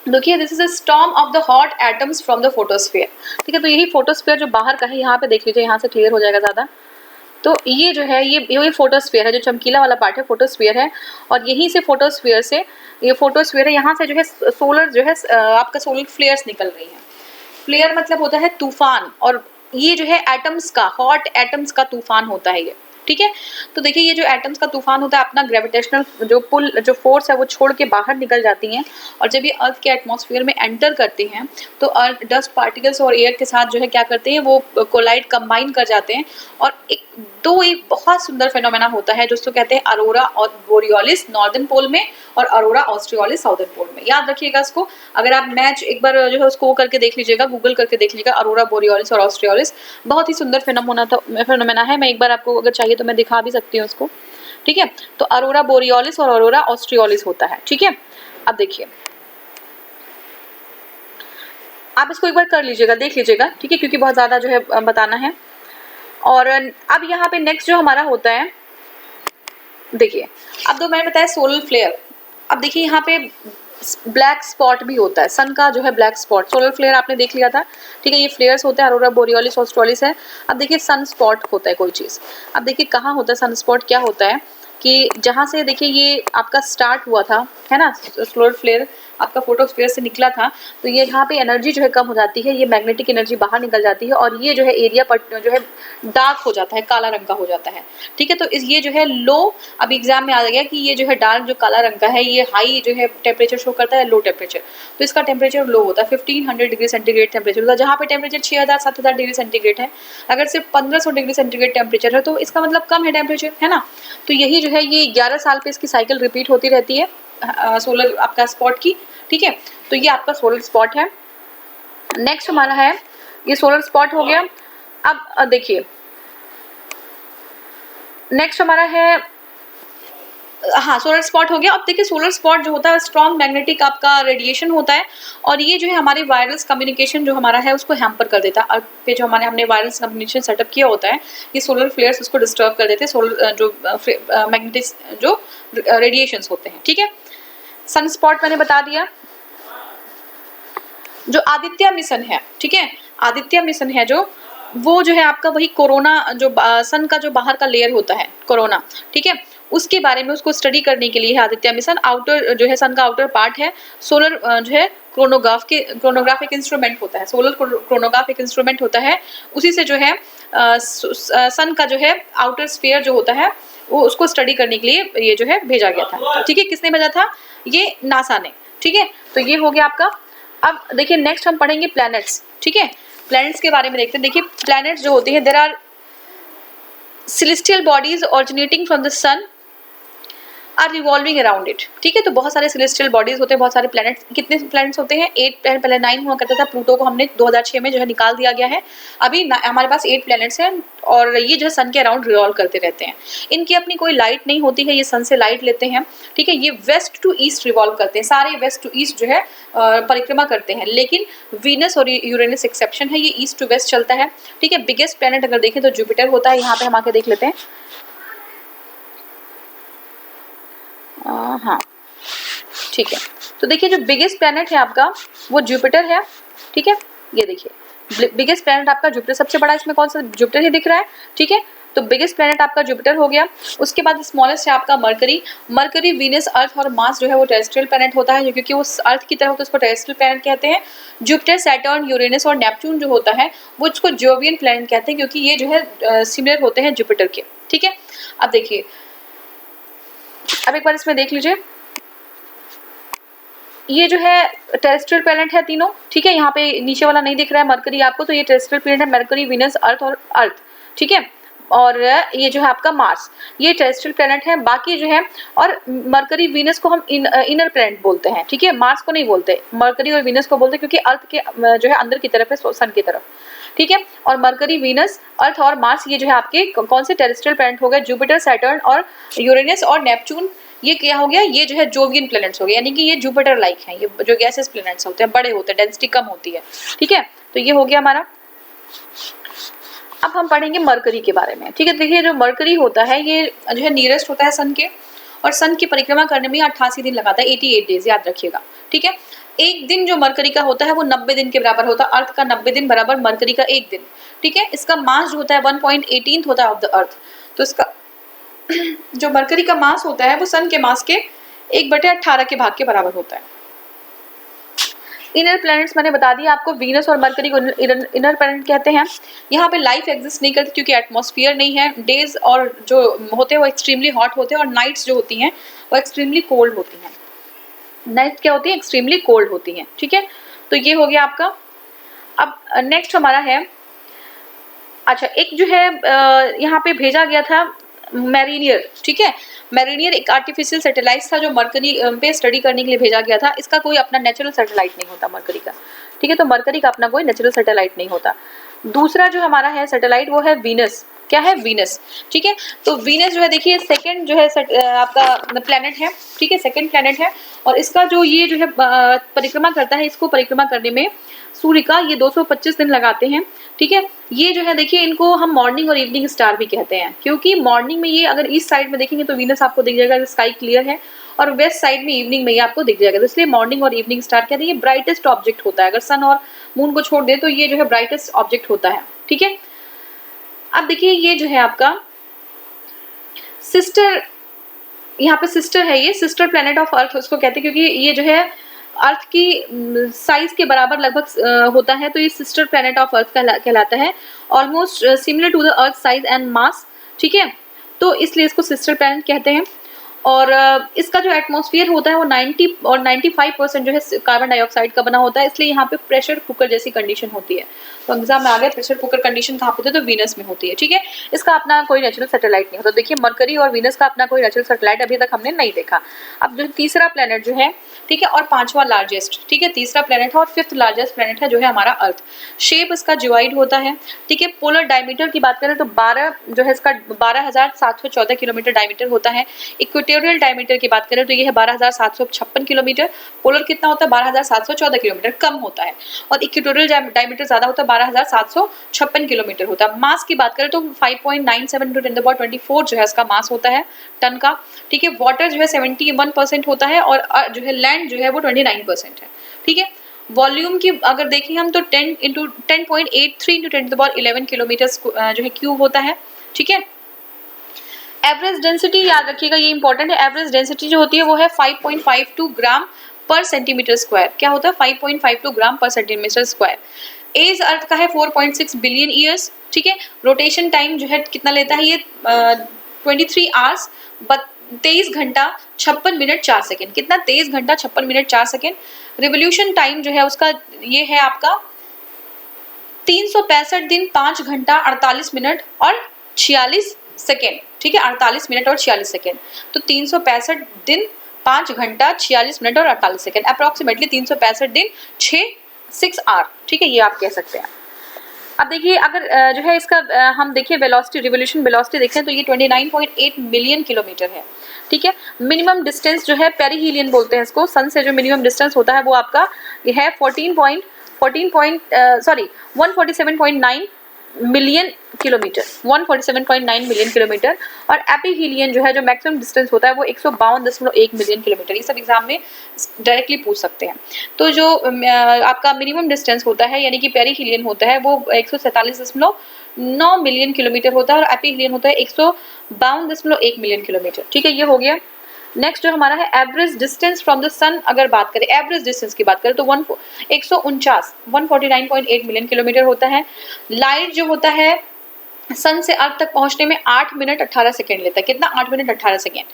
देखिए this is a storm of the hot atoms from the photosphere, ठीक है। तो यही फोटोस्फीयर जो बाहर का है, यहाँ पे देख लीजिए, यहाँ से क्लियर हो जाएगा ज़्यादा। तो ये जो है ये फोटोस्फीयर है, जो चमकीला वाला पार्ट है फोटोस्फीयर है, और यहीं से फोटोस्फीयर से ये फोटोस्फीयर है, यहाँ से जो है सोलर जो है आपका सोलर फ्लेयर्स निकल रही हैं। फ्लेयर मतलब होता है तूफान, और ये जो है एटम्स का, हॉट एटम्स का तूफान होता है ये, ठीक है। तो देखिए ये जो एटम्स का तूफान होता है अपना ग्रेविटेशनल जो पुल जो फोर्स है वो छोड़ के बाहर निकल जाती हैं, और जब ये अर्थ के एटमॉस्फेयर में एंटर करते हैं तो अर्थ डस्ट पार्टिकल्स और एयर के साथ जो है क्या करते हैं, वो कोलाइड कंबाइन कर जाते हैं, और एक बहुत सुंदर फेनोमेना होता है जिसको कहते हैं अरोरा और बोरियोलिस नॉर्दर्न पोल में, और अरोरा ऑस्ट्रियोलिस साउदर्न पोल में। याद रखिएगा इसको, अगर आप मैच एक बार जो है उसको करके देख लीजिएगा, गूगल करके देख लीजिएगा, अरोरा बोरियोलिस और ऑस्ट्रियोलिस, बहुत ही सुंदर फेनोमेना है। मैं एक बार आपको अगर चाहिए तो मैं दिखा भी सकती हूँ उसको, ठीक है। तो अरोरा बोरियोलिस और अरोरा ऑस्ट्रियोलिस होता है, ठीक है। अब देखिए आप इसको एक बार कर लीजिएगा, देख लीजिएगा, ठीक है, क्योंकि बहुत ज्यादा जो है बताना है। और अब यहाँ पे नेक्स्ट जो हमारा होता है, देखिए अब तो मैंने बताया सोलर फ्लेयर। अब देखिए यहाँ पे ब्लैक स्पॉट भी होता है, सन का जो है ब्लैक स्पॉट, सोलर फ्लेयर आपने देख लिया था, ठीक है, ये फ्लेयर्स होते हैं, अरोरा बोरियोलिस ऑस्ट्रेलिस है। अब देखिए सन स्पॉट होता है कोई चीज़, अब देखिए कहाँ होता है सन स्पॉट, क्या होता है कि जहाँ से देखिए ये आपका स्टार्ट हुआ था, है ना, सोलर फ्लेयर आपका फोटोस्फीयर से निकला था, तो ये यहाँ पे एनर्जी जो है कम हो जाती है, ये मैग्नेटिक एनर्जी बाहर निकल जाती है और ये जो है एरिया पर जो है डार्क हो जाता है, काला रंग का हो जाता है, ठीक है। तो ये जो है लो, अब एग्जाम में आ गया कि ये जो है डार्क जो काला रंग का है ये हाई जो है टेम्परेचर शो करता है, लो टेम्परेचर, तो इसका टेम्परेचर लो होता है, 1500 डिग्री सेंटीग्रेड टेम्परेचर होता है, जहाँ पे टेम्परेचर 6000-7000 डिग्री सेंटीग्रेड है। अगर सिर्फ 1500 डिग्री सेंटीग्रेड टेम्परेचर है तो इसका मतलब कम है टेम्परेचर, है ना। तो यही जो है ये 11 साल पे इसकी साइकिल रिपीट होती रहती है सोलर आपका स्पॉट की, ठीक है। तो ये आपका सोलर स्पॉट है। नेक्स्ट हमारा है, ये सोलर स्पॉट हो गया। अब देखिए नेक्स्ट हमारा है, हाँ सोलर स्पॉट हो गया। अब देखिए सोलर स्पॉट जो होता है स्ट्रॉन्ग मैग्नेटिक आपका रेडिएशन होता है और ये जो है हमारे वायरलेस कम्युनिकेशन जो हमारा है उसको हैम्पर कर देता है। अर्थ पे जो हमने वायरलेस कम्युनिकेशन सेटअप किया होता है, ये सोलर फ्लेयर्स उसको डिस्टर्ब कर देते हैं, सोलर जो मैग्नेटिक जो रेडिएशंस होते हैं, ठीक है। सन स्पॉट मैंने बता दिया। जो आदित्य मिशन है, ठीक है, आदित्य मिशन है जो, वो जो है आपका वही कोरोना जो सन का जो बाहर का लेयर होता है कोरोना, ठीक है, उसके बारे में उसको स्टडी करने के लिए है आदित्य मिशन। आउटर जो है सन का आउटर पार्ट है, सोलर जो है क्रोनोग्राफ एक इंस्ट्रूमेंट होता है, सोलर क्रोनोग्राफ एक इंस्ट्रूमेंट होता है, उसी से जो है सन का जो है आउटर स्फीयर जो होता है वो उसको स्टडी करने के लिए ये जो है भेजा गया था, ठीक है। किसने भेजा था? ये नासा ने, ठीक है। तो ये हो गया आपका। अब देखिए नेक्स्ट हम पढ़ेंगे प्लैनेट्स, ठीक है। प्लैनेट्स के बारे में देखते हैं। देखिए प्लैनेट्स जो होती हैं, there are celestial bodies originating from the sun are revolving around it, ठीक है। तो बहुत सारे celestial bodies होते हैं, बहुत सारे planets, कितने planets होते हैं? 8 planet, पहले 9 हुआ करता था, प्लूटो को हमने 2006 में जो है निकाल दिया गया है। अभी हमारे पास 8 planets हैं और ये जो है सन के अराउंड रिवॉल्व करते रहते हैं। इनकी अपनी कोई लाइट नहीं होती है, ये सन से लाइट लेते हैं, ठीक है। ये वेस्ट टू ईस्ट रिवॉल्व करते हैं, सारे वेस्ट टू ईस्ट जो है परिक्रमा करते हैं, लेकिन वीनस और यूरेनस एक्सेप्शन है, ये ईस्ट टू वेस्ट चलता है, ठीक है। बिगेस्ट प्लैनेट अगर देखें तो जुपिटर होता है, यहाँ पे हम आके देख लेते हैं। हाँ ठीक है, तो देखिए जो बिगेस्ट प्लैनेट है आपका वो जुपिटर है, ठीक है। ये देखिए बिगेस्ट प्लैनेट आपका जुपिटर, सबसे बड़ा इसमें कौन सा? जुपिटर ही दिख रहा है, ठीक है। तो बिगेस्ट प्लैनेट आपका जुपिटर हो गया। उसके बाद स्मॉलेस्ट है आपका मरकरी। मरकरी, वीनस, अर्थ और मार्स जो है वो टेरेस्ट्रियल प्लैनेट होता है, क्योंकि वो अर्थ की तरह होता है, उसको टेरेस्ट्रियल प्लैनेट कहते हैं। जुपिटर, सैटर्न, यूरेनस और नेपच्यून जो होता है वो इसको जोवियन प्लैनेट कहते हैं, क्योंकि ये जो है सिमिलर होते हैं जुपिटर के, ठीक है। अब देखिए, अब एक बार इसमें देख लीजिए, ये जो है टेरेस्ट्रियल प्लैनेट है तीनों, ठीक है। यहाँ पे नीचे वाला नहीं दिख रहा है मरकरी आपको, तो ये टेरेस्ट्रियल प्लैनेट है, मरकरी, वीनस, अर्थ और अर्थ, ठीक है। और ये जो है आपका मार्स, ये टेरेस्ट्रियल प्लैनेट है। बाकी जो है, और मरकरी, वीनस को हम इनर प्लैनेट बोलते हैं, ठीक है, मार्स को नहीं बोलते, मरकरी और वीनस को बोलते हैं, क्योंकि अर्थ के जो है अंदर की तरफ है, सन की तरफ, ठीक है। और मरकरी, वीनस, अर्थ और मार्स ये जो है आपके कौन से टेरेस्ट्रियल प्लैनेट हो गए? जुपिटर, सैटर्न और यूरेनस और नेपच्यून। ये क्या हो गया? ये जो है जोवियन प्लैनेट्स हो गए, यानी कि ये जुपिटर लाइक हैं, ये जो गैसेस प्लैनेट्स होते हैं, बड़े होते हैं, डेंसिटी कम होती है, ठीक है। तो ये हो गया हमारा। अब हम पढ़ेंगे मरकरी के बारे में, ठीक है। देखिए जो मरकरी होता है ये जो है नियरेस्ट होता है सन के, और सन की परिक्रमा करने में 88 दिन लगाता है, 88 डेज, याद रखिएगा, ठीक है। एक दिन जो मरकरी का होता है वो 90 दिन के बराबर होता है, अर्थ का 90 दिन बराबर मरकरी का एक दिन, ठीक है। इसका मास जो होता है 1.18 होता है ऑफ द अर्थ। तो इसका जो मरकरी का मास होता है वो सन के मास के 1/18 के भाग के बराबर होता है। इनर प्लैनेट्स मैंने बता दिया आपको, वीनस और मरकरी को इनर प्लैनेट कहते हैं। यहाँ पे लाइफ एग्जिस्ट नहीं करती, क्योंकि एटमॉस्फेयर नहीं है। डेज और जो होते हैं वो एक्सट्रीमली हॉट होते हैं, और नाइट्स जो होती हैं वो एक्सट्रीमली कोल्ड होती हैं। नाइट्स क्या होती है? एक्सट्रीमली कोल्ड होती हैं, ठीक है। तो ये हो गया आपका। अब नेक्स्ट हमारा है, अच्छा एक जो है यहाँ पे भेजा गया था मैरीनियर, ठीक है। मैरीनियर एक आर्टिफिशियल सैटेलाइट था जो मरकरी पे स्टडी करने के लिए भेजा गया था। इसका कोई अपना नेचुरल सैटेलाइट नहीं होता मरकरी का, ठीक है। तो मरकरी का अपना कोई नेचुरल सैटेलाइट नहीं होता। दूसरा जो हमारा है सैटेलाइट वो है वीनस। क्या है? वीनस, ठीक है। तो वीनस जो है देखिए सेकंड जो है आपका प्लैनेट है, ठीक है, सेकंड प्लैनेट है। और इसका जो ये जो है परिक्रमा करता है, इसको परिक्रमा करने में सूर्य का ये 225 दिन लगाते हैं, ठीक है। ये जो है देखिए इनको हम मॉर्निंग और इवनिंग स्टार भी कहते हैं, क्योंकि मॉर्निंग में ये अगर ईस्ट साइड में देखेंगे तो वीनस आपको दिख जाएगा, स्काई क्लियर है, और वेस्ट साइड में इवनिंग में ये आपको दिख जाएगा। तो इसलिए मॉर्निंग और इवनिंग स्टार कहते हैं, ये ब्राइटेस्ट ऑब्जेक्ट होता है। अगर सन और मून को छोड़ दे तो ये जो है ब्राइटेस्ट ऑब्जेक्ट होता है, ठीक है। अब देखिए ये जो है आपका सिस्टर, यहाँ पे सिस्टर है, ये सिस्टर प्लेनेट ऑफ अर्थ उसको कहते हैं, क्योंकि ये जो है अर्थ की साइज के बराबर लगभग होता है, तो ये सिस्टर प्लेनेट ऑफ अर्थ कहलाता है। Almost similar to the earth size and mass, ठीक है, तो इसलिए इसको सिस्टर प्लेनेट कहते हैं। और इसका जो एटमॉस्फेयर होता है वो 90 और 95% जो है कार्बन डाइऑक्साइड का बना होता है, इसलिए यहाँ पे प्रेशर कुकर जैसी कंडीशन होती है। तो एग्जाम में आ गया प्रेशर कुकर कंडीशन कहाँ पे होती है, तो वीनस में होती है, ठीक है। इसका अपना कोई नेचुरल सैटेलाइट नहीं होता। देखिए मरकरी और वीनस का अपना कोई नेचुरल सैटेलाइट अभी तक हमने नहीं देखा। अब जो तीसरा प्लेनेट जो है, ठीक है, और पांचवा लार्जेस्ट, ठीक है, तीसरा प्लेनेट है और फिफ्थ लार्जेस्ट प्लेनेट है जो है हमारा अर्थ। शेप इसका जियोइड होता है, ठीक है। पोलर डायमीटर की बात करें तो 12 जो है इसका 12,714 किलोमीटर डायमीटर होता है। इक्वेटोरियल डायमीटर की बात करें तो ये है 12,756 किलोमीटर। पोलर कितना होता है, 12,714 किलोमीटर, कम होता है। और इक्वेटोरियल डायमीटर ज्यादा होता है, 12,756 किलोमीटर होता है। मास की बात करें तो 5.97 × 10⁻24 जो है इसका मास होता है टन का, ठीक है। वाटर जो है 71% होता है और जो है लैंड जो है वो 29% है, ठीक है। वॉल्यूम की अगर देखें हम तो 10.83 × 10⁻11 किलोमीटर जो है क्यूब होता है, ठीक है। एवरेज डेंसिटी याद रखिएगा, ये इंपॉर्टेंट है। एवरेज डेंसिटी जो होती है वो है 5.52 ग्राम पर सेंटीमीटर स्क्वायर। क्या होता है, 5.52 ग्राम पर सेंटीमीटर स्क्वायर। एज अर्थ का है 4.6 बिलियन ईयर्स, ठीक है। रोटेशन टाइम जो है कितना लेता है ये 23 आवर्स 23 घंटा 56 मिनट 4 सेकेंड। कितना, 23 घंटा 56 मिनट 4 सेकेंड। रिवोल्यूशन टाइम जो है उसका ये है आपका 365 दिन 5 घंटा 48 मिनट और 46 सेकेंड, ठीक है, 48 मिनट और 46 सेकेंड। तो 365 दिन 5 घंटा 46 मिनट और 48 सेकेंड, अप्रोक्सीमेटली 365 दिन 6 आवर, ठीक है, ये आप कह सकते हैं। अब देखिए अगर जो है इसका हम देखिए वेलोसिटी, रिवोल्यूशन वेलोसिटी देखें तो ये 29.8 मिलियन किलोमीटर है, ठीक है। मिनिमम डिस्टेंस जो है पेरिहीलियन बोलते हैं इसको, सन से जो मिनिमम डिस्टेंस होता है वो आपका ये है 147.9 मिलियन किलोमीटर, 147.9 मिलियन किलोमीटर। और एपीहीलियन जो है जो मैक्सिमम डिस्टेंस होता है वो 152.1 मिलियन किलोमीटर। ये सब एग्जाम में डायरेक्टली पूछ सकते हैं। तो जो आपका मिनिमम डिस्टेंस होता है यानी कि पेरिहीलियन होता है वो 147.9 मिलियन किलोमीटर होता है और एपीहीलियन होता है 152.1 मिलियन किलोमीटर, ठीक है, ये हो गया। नेक्स्ट जो हमारा है एवरेज डिस्टेंस फ्रॉम द सन, अगर बात करें एवरेज डिस्टेंस की बात करें तो 149.8 मिलियन किलोमीटर होता है। लाइट जो होता है सन से अर्थ तक पहुंचने में 8 मिनट 18 सेकेंड लेता है। कितना, 8 मिनट 18 सेकेंड।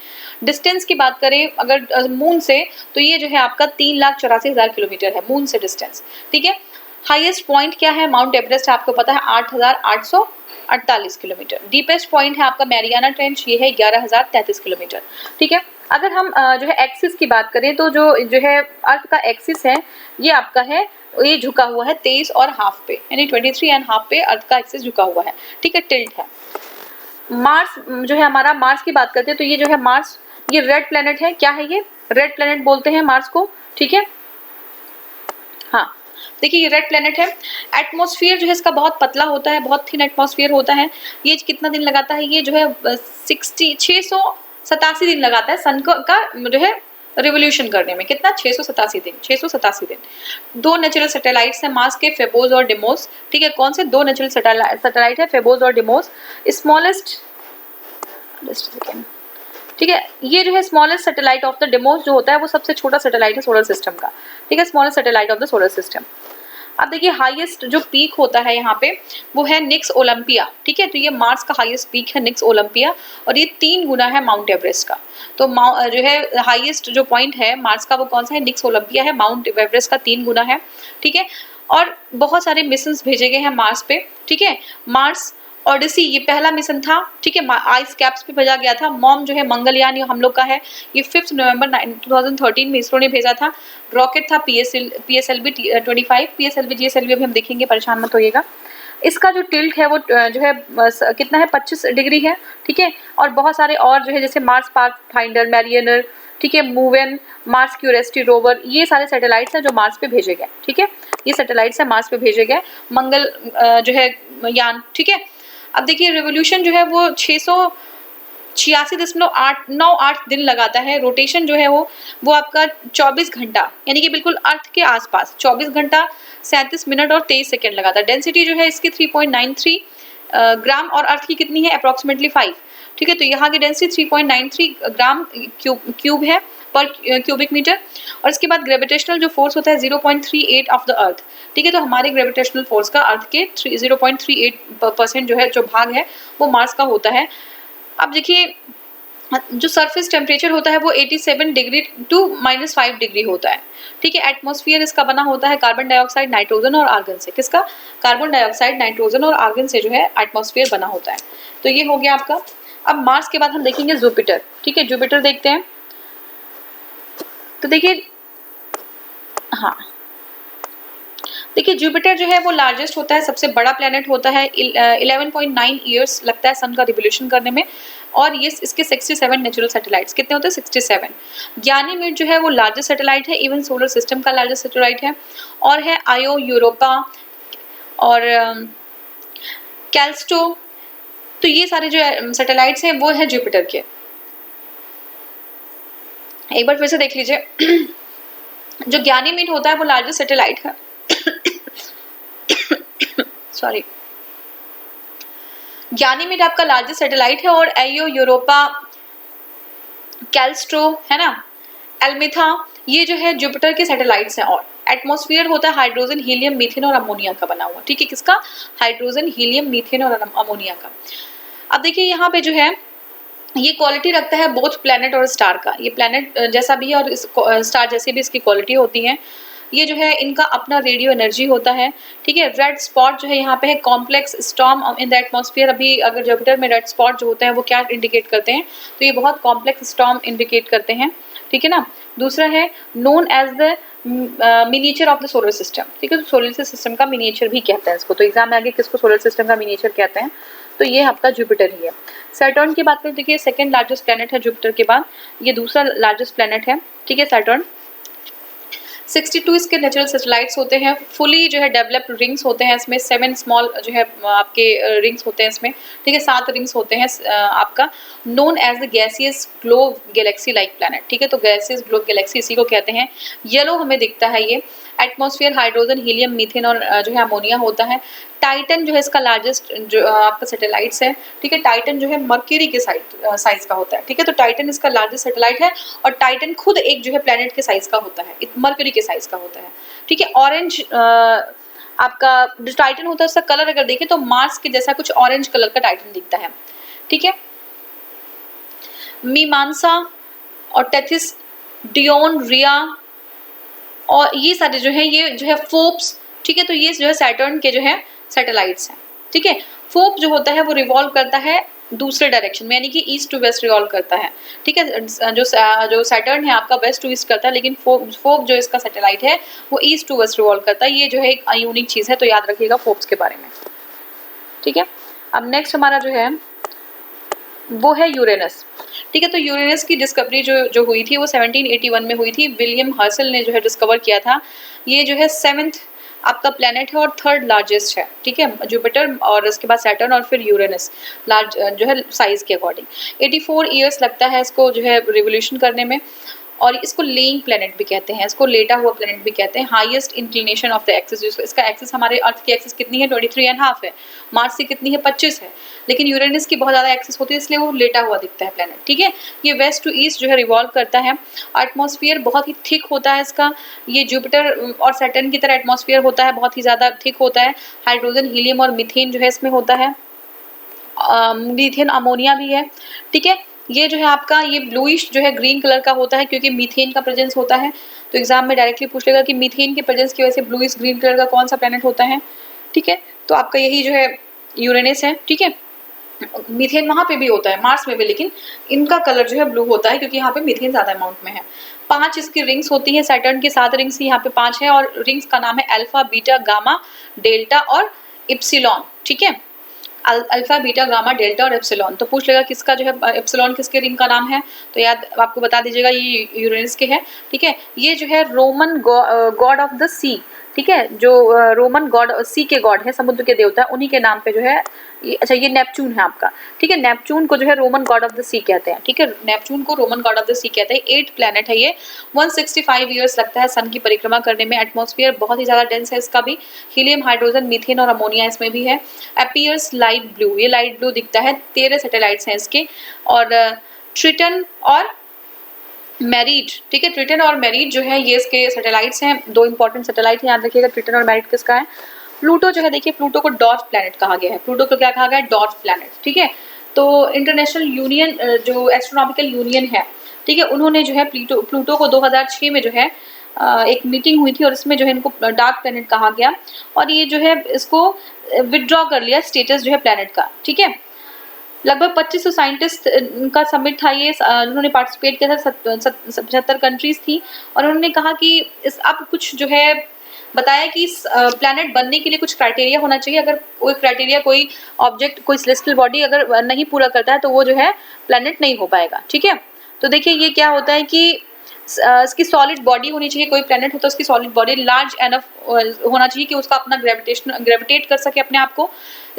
डिस्टेंस की बात करें अगर मून से तो ये जो है आपका 3,84,000 किलोमीटर है मून से डिस्टेंस, ठीक है। हाईएस्ट पॉइंट क्या है, माउंट एवरेस्ट है, आपको पता है 8,848 किलोमीटर। डीपेस्ट पॉइंट है आपका मैरियाना ट्रेंच, ये है 11,033 किलोमीटर, ठीक है। अगर हम जो है एक्सिस की बात करें तो जो है अर्थ का एक्सिस है ये आपका है, ये झुका हुआ है 23.5 पे, यानी 23.5 पे अर्थ का एक्सिस झुका हुआ है, ठीक है, टिल्ट है। मार्स जो है हमारा, मार्स की बात करते हैं तो ये जो है मार्स, ये रेड प्लेनेट है। क्या है ये, रेड प्लेनेट बोलते हैं मार्स को, ठीक है। हाँ देखिए ये रेड प्लेनेट है। एटमॉस्फेयर जो है इसका बहुत पतला होता है, बहुत थिन एटमॉस्फेयर होता है। ये कितना दिन लगाता है, ये जो है 687 दिन लगाता है सन का जो है रिवोल्यूशन करने में। कितना, 687 दिन, 687 दिन। 2 नेचुरल सैटेलाइट्स हैं मार्स के, फेबोस और डिमोस, ठीक है। कौन से 2 नेचुरल सैटेलाइट है, फेबोस और डिमोस। स्मॉलेस्ट, ठीक है, ये जो है smallest satellite of the Deimos जो होता है वो सबसे छोटा सैटेलाइट है सोलर सिस्टम का, ठीक है, smallest satellite of the solar system. अब देखिए हाईएस्ट जो पीक होता है यहाँ पे वो है निक्स ओलंपिया, ठीक है। तो ये मार्स का हाईएस्ट पीक है निक्स ओलंपिया और ये 3 गुना है माउंट एवरेस्ट का। तो जो है हाईएस्ट जो पॉइंट है मार्स का वो कौन सा है, निक्स ओलंपिया है, माउंट एवरेस्ट का 3 गुना है, ठीक है। और बहुत सारे मिशंस भेजे गए हैं मार्स पे, ठीक है। मार्स ओडिसी ये पहला मिशन था, ठीक है, आइस कैप्स पे भेजा गया था। मॉम जो है मंगलयान ये हम लोग का है, ये 5 नवंबर 2013 में इसरो ने भेजा था। रॉकेट था PSLV 25, PSLV GSLV अभी हम देखेंगे, परेशान मत होइएगा। इसका जो टिल्ट है वो जो है कितना है, 25 डिग्री है, ठीक है। और बहुत सारे और जो है जैसे मार्स पाथ फाइंडर, मैरियनर, ठीक है, मूवेन, मार्स क्यूरियोसिटी रोवर, ये सारे सैटेलाइट्स हैं जो मार्स पे भेजे गए, ठीक है। ये सैटेलाइट्स हैं मार्स पे भेजे गए, मंगल जो है यान, ठीक है। अब देखिए रिवोल्यूशन जो है वो 600 86.98 दिन लगाता है। रोटेशन जो है वो आपका 24 घंटा, यानी कि बिल्कुल अर्थ के आसपास 24 घंटा 37 मिनट और 23 सेकेंड लगाता है। डेंसिटी जो है इसकी 3.93 ग्राम और अर्थ की कितनी है अप्रॉक्सीमेटली 5। ठीक है, तो यहाँ की डेंसिटी 3.93 ग्राम क्यूब है पर क्यूबिक मीटर। और इसके बाद ग्रेविटेशनल जो फोर्स होता है 0.38 ऑफ द अर्थ। ठीक है, तो हमारे ग्रेविटेशनल फोर्स का अर्थ के 0.38% जो है जो भाग है वो मार्स का होता है। अब देखिए जो सरफेस टेम्परेचर होता है वो 87 डिग्री टू -5 डिग्री होता है। ठीक है, एटमॉस्फेयर इसका बना होता है कार्बन डाइऑक्साइड, नाइट्रोजन और आर्गन से। किसका? कार्बन डाइऑक्साइड, नाइट्रोजन और आर्गन से जो है एटमॉस्फेयर बना होता है। तो ये हो गया आपका। अब मार्स के बाद हम देखेंगे जुपिटर। ठीक है, जुपिटर देखते हैं। तो देखिए, हाँ देखिए जुपिटर जो है वो लार्जेस्ट होता है, सबसे बड़ा प्लेनेट होता है। 11.9 ईयर्स लगता है सन का रिवोल्यूशन करने में। और ये इसके 67 नेचुरल सैटेलाइट्स कितने होते हैं? 67। गैनीमेड जो है वो लार्जेस्ट सैटेलाइट है, इवन सोलर सिस्टम का लार्जेस्ट सैटेलाइट है। और है आयो, यूरोपा और कैल्स्टो। तो ये सारे जो सैटेलाइट्स हैं वो है जुपिटर के। एक बार फिर से देख लीजिए। जो गैनीमेड होता है वो लार्जेस्ट सैटेलाइट है। सॉरी, गैनीमेड आपका लार्जेस्ट सैटेलाइट है। और आयो, यूरोपा, कैल्स्ट्रो है ना, एल्मिथा, ये जो है जुपिटर के सैटेलाइट्स हैं। और एटमॉस्फेयर होता है हाइड्रोजन, हीलियम, मीथेन और अमोनिया का बना हुआ। ठीक है, किसका? हाइड्रोजन, हीलियम, मीथेन और अमोनिया का। अब देखिए यहाँ पे जो है ये क्वालिटी रखता है बोथ प्लैनेट और स्टार का। ये प्लैनेट जैसा भी है और स्टार जैसी भी इसकी क्वालिटी होती है। ये जो है इनका अपना रेडियो एनर्जी होता है। ठीक है, रेड स्पॉट जो है यहाँ पे है complex storm in the atmosphere. अभी अगर जुपिटर में रेड स्पॉट जो होते हैं वो क्या इंडिकेट करते हैं? तो ये बहुत कॉम्प्लेक्स स्टॉर्म इंडिकेट करते हैं। ठीक है ना। दूसरा है known as the miniature of the solar system. ठीक है, तो सोलर सिस्टम का मिनिएचर भी कहते हैं इसको। तो एग्जाम में आगे किसको सोलर सिस्टम का मिनिएचर कहते हैं? तो ये आपका जुपिटर ही है। सैटर्न की बात करें, देखिए सेकंड लार्जेस्ट प्लैनेट है जुपिटर के बाद, ये दूसरा लार्जेस्ट प्लैनेट है। ठीक है, सैटर्न। 62 इसके नेचुरल सैटेलाइट्स होते हैं। फुली जो है डेवलप्ड रिंग्स होते हैं इसमें। 7 स्मॉल जो है आपके रिंग्स होते हैं इसमें। ठीक है, 7 रिंग्स होते हैं आपका। Known as the gaseous globe galaxy like planet. ठीक है, तो गैसियस ग्लोब गैलेक्सी इसी को कहते हैं। येलो हमें दिखता है ये। एटमॉस्फेयर हाइड्रोजन, हीलियम, मीथेन और जो है अमोनिया होता है। टाइटन जो है इसका लार्जेस्ट जो आपका सैटेलाइट्स है। ठीक है, टाइटन जो है मर्क्यूरी के साइज का होता है। ठीक है, तो टाइटन इसका लार्जेस्ट सैटेलाइट है। और टाइटन खुद एक जो है प्लैनेट के साइज का होता है, मर्क्यूरी के साइज का होता है। ठीक है, ऑरेंज आपका जो टाइटन होता है उसका कलर अगर देखें तो मार्स के जैसा कुछ ऑरेंज कलर का टाइटन दिखता है। ठीक है, मीमांसा और टेथिस, डियोन, रिया और ये सारे जो है ये जो है फोर्ब्स। ठीक है, तो ये जो है सैटर्न के जो है सैटेलाइट्स हैं। ठीक है, फोर्ब जो होता है वो रिवॉल्व करता है दूसरे डायरेक्शन में, यानी कि ईस्ट टू वेस्ट रिवॉल्व करता है। ठीक है, जो सैटर्न है आपका वेस्ट टू ईस्ट करता है, लेकिन फोर्ब जो इसका सैटेलाइट है वो ईस्ट टू वेस्ट रिवॉल्व करता है। ये जो है एक यूनिक चीज़ है, तो याद रखिएगा फोर्ब्स के बारे में। ठीक है, अब नेक्स्ट हमारा जो है वो है यूरेनस। ठीक है, तो यूरेनस की डिस्कवरी जो हुई थी वो 1781 में हुई थी। विलियम हर्सल ने जो है डिस्कवर किया था। ये जो है 7th आपका प्लैनेट है और 3rd लार्जेस्ट है। ठीक है, जुपिटर और उसके बाद सैटर्न और फिर यूरेनस लार्ज जो है साइज के अकॉर्डिंग। 84 ईयर्स लगता है इसको जो है रिवोल्यूशन करने में। और इसको लेइंग प्लैनेट भी कहते हैं, इसको लेटा हुआ प्लैनेट भी कहते हैं। Highest inclination of the axis, इसका एक्सिस हमारे अर्थ की एक्सिस कितनी है? 23.5 है। मार्स की कितनी है? 25 है। लेकिन यूरेनस की बहुत ज़्यादा एक्सिस होती है, इसलिए वो लेटा हुआ दिखता है प्लैनेट। ठीक है, ये वेस्ट टू ईस्ट जो है रिवॉल्व करता है। एटमॉस्फेयर बहुत ही थिक होता है इसका। ये जुपिटर और सैटर्न की तरह एटमॉस्फेयर होता है, बहुत ही ज़्यादा थिक होता है। हाइड्रोजन, हीलियम और मीथेन जो है इसमें होता है। मीथेन, अमोनिया भी है। ठीक है, ये जो है आपका ये ब्लूइश जो है ग्रीन कलर का होता है क्योंकि मीथेन का प्रेजेंस होता है। तो एग्जाम में डायरेक्टली पूछ लेगा कि मीथेन के प्रेजेंस की वजह से ब्लूइश ग्रीन कलर का कौन सा प्लैनेट होता है। ठीक है, तो आपका यही जो है यूरेनस है। ठीक है, मीथेन वहाँ पे भी होता है, मार्स में भी, लेकिन इनका कलर जो है ब्लू होता है क्योंकि यहाँ पे मीथेन ज़्यादा अमाउंट में है। 5 इसकी रिंग्स होती हैं। सैटर्न की 7 रिंग्स यहाँ पे 5 है। और रिंग्स का नाम है अल्फा, बीटा, गामा, डेल्टा और इप्सिलॉन। ठीक है, अल्फा, बीटा, गामा, डेल्टा और एप्सिलॉन। तो पूछ लेगा किसका जो है एप्सिलॉन किसके रिंग का नाम है, तो याद आपको बता दीजिएगा ये यूरेनस के है। ठीक है, ये जो है रोमन गॉड ऑफ द सी। ठीक है, जो रोमन गॉड सी के गॉड है, समुद्र के देवता, उन्हीं के नाम पे जो है अच्छा ये नेपच्यून है आपका। ठीक है, नेपच्यून को जो है रोमन गॉड ऑफ द सी कहते हैं। ठीक है, नेपच्यून को रोमन गॉड ऑफ द सी कहते हैं। 8 प्लैनेट है ये। 165 ईयर्स लगता है सन की परिक्रमा करने में। एटमॉस्फेयर बहुत ही ज्यादा डेंस है इसका भी। हीलियम, हाइड्रोजन, मीथेन और अमोनिया इसमें भी है। अपीयर्स लाइट ब्लू, ये लाइट ब्लू दिखता है। 13 सैटेलाइट्स हैं इसके। और ट्रिटन और मैरिड, ठीक है, ट्रिटन और मैरिड जो है ये इसके सैटेलाइट्स हैं। 2 इंपॉर्टेंट सैटेलाइट है, याद रखिएगा। ट्रिटन और मैरिड किसका है? प्लूटो जो है, देखिए प्लूटो को डॉर्फ प्लैनेट कहा गया है। प्लूटो को क्या कहा गया है? Dwarf planet. ठीक है, तो इंटरनेशनल यूनियन जो एस्ट्रोनॉमिकल यूनियन है, ठीक है, उन्होंने जो है प्लूटो को 2006 में जो है एक मीटिंग हुई थी और इसमें जो है इनको डार्क प्लैनेट कहा गया और ये जो है इसको विथड्रॉ कर लिया स्टेटस जो है प्लैनेट का। ठीक है, लगभग 2500 साइंटिस्ट का समिट था ये, उन्होंने पार्टिसिपेट किया था। 75 कंट्रीज थी और उन्होंने कहा कि इस अब कुछ जो है बताया कि इस प्लैनेट बनने के लिए कुछ क्राइटेरिया होना चाहिए। अगर कोई क्राइटेरिया, कोई ऑब्जेक्ट, कोई सेलेस्टियल बॉडी अगर नहीं पूरा करता है तो वो जो है प्लैनेट नहीं हो पाएगा। ठीक है, तो देखिए ये क्या होता है कि इसकी सॉलिड बॉडी होनी चाहिए। कोई प्लैनेट हो तो उसकी सॉलिड बॉडी लार्ज एनफ होना चाहिए कि उसका अपना ग्रेविटेट कर सके अपने आप को।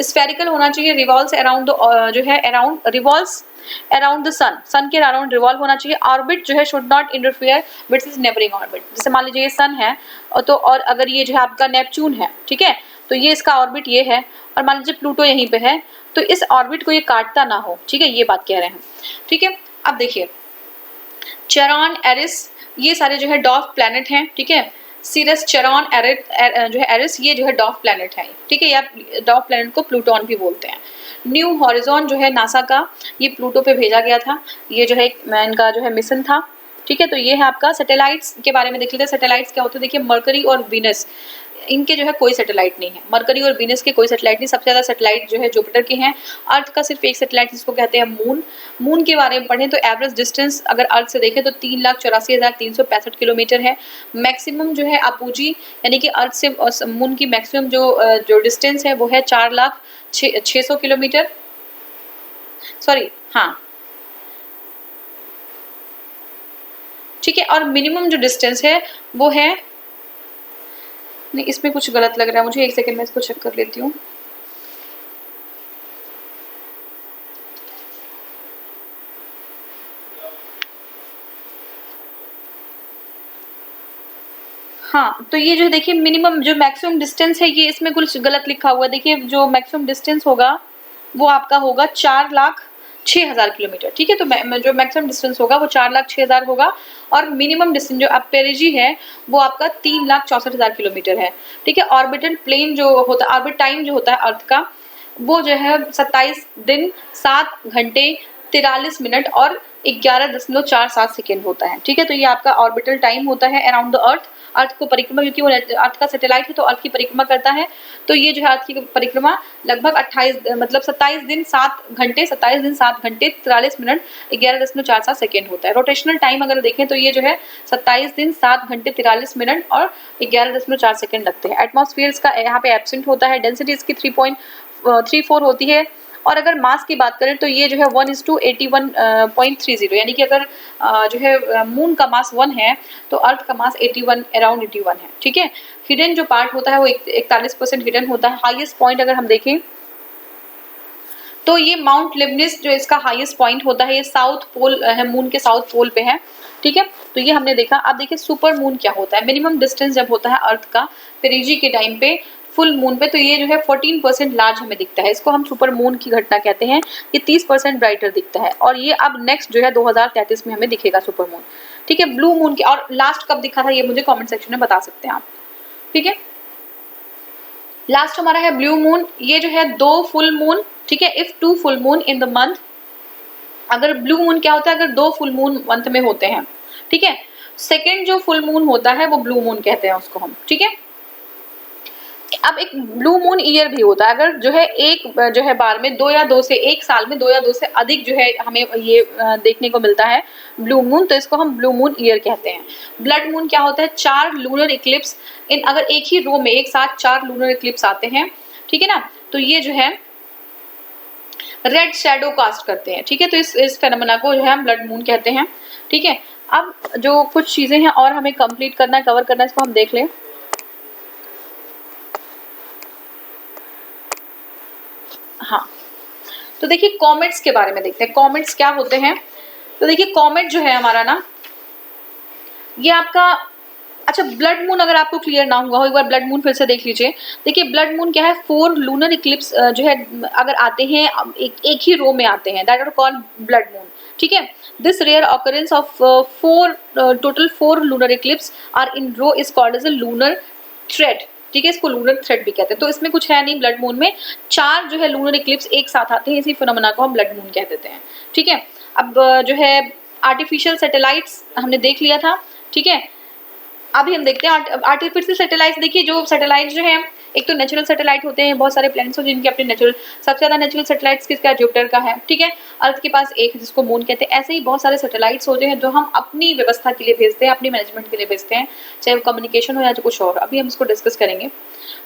स्फेरिकल होना चाहिए। रिवॉल्व्स अराउंड जो है रिवॉल्व्स अराउंड द सन के अराउंड रिवॉल्व होना चाहिए। ऑर्बिट जो है should not interfere with is neighbouring orbit. जैसे मान लीजिए ये सन है और अगर ये जो है आपका नेपच्यून है, ठीक है, तो ये इसका ऑर्बिट ये है और मान लीजिए प्लूटो यहीं पे है, तो इस ऑर्बिट को ये काटता ना हो। ठीक है, ये बात कह रहे हैं। ठीक है, अब देखिए चेरॉन, एरिस, ये सारे जो है डॉर्फ प्लैनेट हैं। ठीक है, सीरस, चेरॉन, जो है एरिस, ये जो है डॉर्फ प्लैनेट है। ठीक है, या डॉर्फ प्लैनेट को प्लूटोन भी बोलते हैं। न्यू हॉरिजॉन जो है नासा का, ये प्लूटो पे भेजा गया था। ये जो है इनका जो है मिशन था। ठीक है, तो ये है आपका। सैटेलाइट्स के बारे में देख लेते हैं। सैटेलाइट्स क्या होते हैं? देखिए मरकरी और वीनस, इनके जो है कोई सैटेलाइट नहीं है। मरकरी और वीनस के कोई सैटेलाइट नहीं। सबसे ज़्यादा सैटेलाइट जो है जुपिटर के हैं। अर्थ का सिर्फ एक सैटेलाइट जिसको कहते हैं मून। मून के बारे में पढ़ें तो एवरेज डिस्टेंस अगर अर्थ से देखें तो 3,84,365 किलोमीटर है। मैक्सिमम जो है अपूजी यानी कि अर्थ से मून की मैक्सिमम जो डिस्टेंस है वो है 4,06,600 किलोमीटर। सॉरी, हाँ ठीक है, और मिनिमम जो डिस्टेंस है वो है, नहीं इसमें कुछ गलत लग रहा है मुझे, एक सेकंड में इसको चेक कर लेती हूँ। हाँ, तो ये जो देखिए मिनिमम जो मैक्सिमम डिस्टेंस है ये इसमें कुछ गलत लिखा हुआ है। देखिए जो मैक्सिमम डिस्टेंस होगा वो आपका होगा 4,06,000 किलोमीटर। ठीक है, तो जो मैक्सिमम डिस्टेंस होगा वो 4,06,000 होगा और मिनिमम डिस्टेंस जो पेरिजी है वो आपका 3,64,000 किलोमीटर है। ठीक है, ऑर्बिटल प्लेन जो होता है, ऑर्बिट टाइम जो होता है अर्थ का, वो जो है 27 दिन 7 घंटे 43 मिनट और 11.47 सेकेंड होता है। ठीक है, तो ये आपका ऑर्बिटल टाइम होता है अराउंड द अर्थ को परिक्रमा, क्योंकि वो अर्थ का सैटेलाइट है तो अर्थ की परिक्रमा करता है। तो ये जो है अर्थ की परिक्रमा लगभग 27 दिन 7 घंटे 43 मिनट 11.47 सेकेंड होता है। रोटेशनल टाइम अगर देखें तो ये जो है 27 दिन 7 घंटे 43 मिनट और 11.4 सेकेंड लगते हैं। एटमॉस्फेयर का यहाँ पे एब्सेंट होता है। डेंसिटी इसकी 3.34 होती है और अगर मास की बात करें तो ये जो है 1:81.30, यानी कि अगर जो है मून का मास 1 है तो अर्थ का मास 81 अराउंड 81 है। ठीक है, हिडन जो पार्ट होता है वो 41% हिडन होता है। हाईएस्ट पॉइंट अगर हम देखें तो ये माउंट लिबनिस जो इसका हाईएस्ट पॉइंट होता है, ये साउथ पोल है, मून के साउथ पोल पे है। ठीक है, तो ये हमने देखा। अब देखिए सुपर मून क्या होता है। मिनिमम डिस्टेंस जब होता है अर्थ का पेरिजी के टाइम पे फुल मून पे, तो ये जो है 14% लार्ज हमें दिखता है। इसको हम सुपर मून की घटना कहते हैं। ये 30% ब्राइटर दिखता है और ये अब नेक्स्ट जो है 2033 में हमें दिखेगा सुपर मून। ठीक है, ब्लू मून की और लास्ट कब दिखा था ये मुझे कमेंट सेक्शन में बता सकते हैं आप। ठीक है, लास्ट हमारा है ब्लू मून। ये जो है 2 फुल मून। ठीक है, if 2 full moon in the month, अगर ब्लू मून क्या होता है, अगर 2 फुल मून मंथ में होते हैं। ठीक है, सेकेंड जो फुल मून होता है वो ब्लू मून कहते हैं उसको हम। ठीक है, अब एक ब्लू मून ईयर भी होता है। अगर जो है एक जो है बार में 2 या 2 से एक साल में 2 या 2 से अधिक जो है हमें ये देखने को मिलता है ब्लू मून, तो इसको हम ब्लू मून ईयर कहते हैं। ब्लड मून क्या होता है? 4 लूनर इक्लिप्स इन, अगर एक ही रो में एक साथ 4 लूनर इक्लिप्स आते हैं, ठीक है ना, तो ये जो है रेड शैडो कास्ट करते हैं। ठीक है, तो इस फेनोमेना को जो है हम ब्लड मून कहते हैं। ठीक है, अब जो कुछ चीजें हैं और हमें कंप्लीट करना है, कवर करना है, इसको हम देख लें। हाँ, तो देखिए कॉमेट्स के बारे में देखते हैं, कॉमेट्स क्या होते हैं। तो देखिए कॉमेट जो है हमारा ना, ये आपका, अच्छा ब्लड मून अगर आपको क्लियर ना हुआ हो, एक बार ब्लड मून फिर से देख लीजिए। देखिए ब्लड मून क्या है, 4 लूनर इक्लिप्स जो है अगर आते हैं एक ही रो में आते हैं, that are called blood moon, ठीक है। This rare occurrence of 4 total 4 lunar eclipse are in row is called as a lunar thread, ठीक है, इसको लूनर थ्रेड भी कहते हैं। तो इसमें कुछ है नहीं, ब्लड मून में 4 जो है लूनर इक्लिप्स एक साथ आते हैं, इसी फिनोमेना को हम ब्लड मून कह देते हैं, ठीक है। अब जो है आर्टिफिशियल सैटेलाइट्स हमने देख लिया था, ठीक है। अभी हम देखते हैं आर्टिफिशियल सैटेलाइट्स। देखिए जो सैटेलाइट जो है, एक तो नेचुरल सैटेलाइट होते हैं, बहुत सारे प्लैनेट्स होते हैं जिनके अपने नेचुरल, सबसे ज्यादा नेचुरल सैटेलाइट्स किसका, जुपिटर का है, ठीक है। अर्थ के पास एक जिसको मून कहते हैं। ऐसे ही बहुत सारे सैटेलाइट्स होते हैं जो हम अपनी व्यवस्था के लिए भेजते हैं, अपनी मैनेजमेंट के लिए भेजते हैं, चाहे वो कम्युनिकेशन हो या कुछ और। अभी हम इसको डिस्कस करेंगे।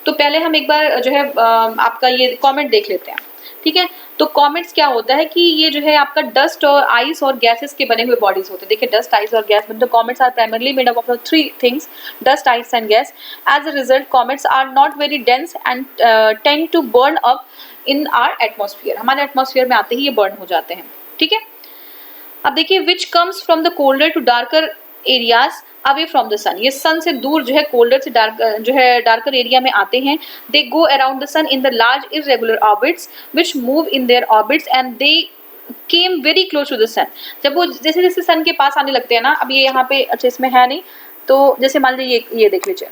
तो पहले हम एक बार जो है आपका ये कॉमेट देख लेते हैं, ठीक है। तो कॉमेट्स क्या होता है कि ये जो है आपका डस्ट और आइस और गैसेस के बने हुए बॉडीज होते हैं। देखिए डस्ट, आइस और गैस, मतलब comets are primarily made up of 3 things, dust, ice and gas. As a result comets are not very dense and tend to burn up in our atmosphere, हमारे atmosphere में आते ही ये burn हो जाते हैं, ठीक है। अब देखिए which comes from the colder to darker areas away from the sun, ये सन से दूर जो है कोल्डर से डार्कर एरिया में आते हैं। They go around the sun in the large irregular orbits which move in their orbits and they came very close to the sun. जब वो जैसे जैसे सन के पास आने लगते हैं ना, अब ये यहाँ पे अच्छा इसमें है नहीं, तो जैसे मान लीजिए ये देख लीजिए,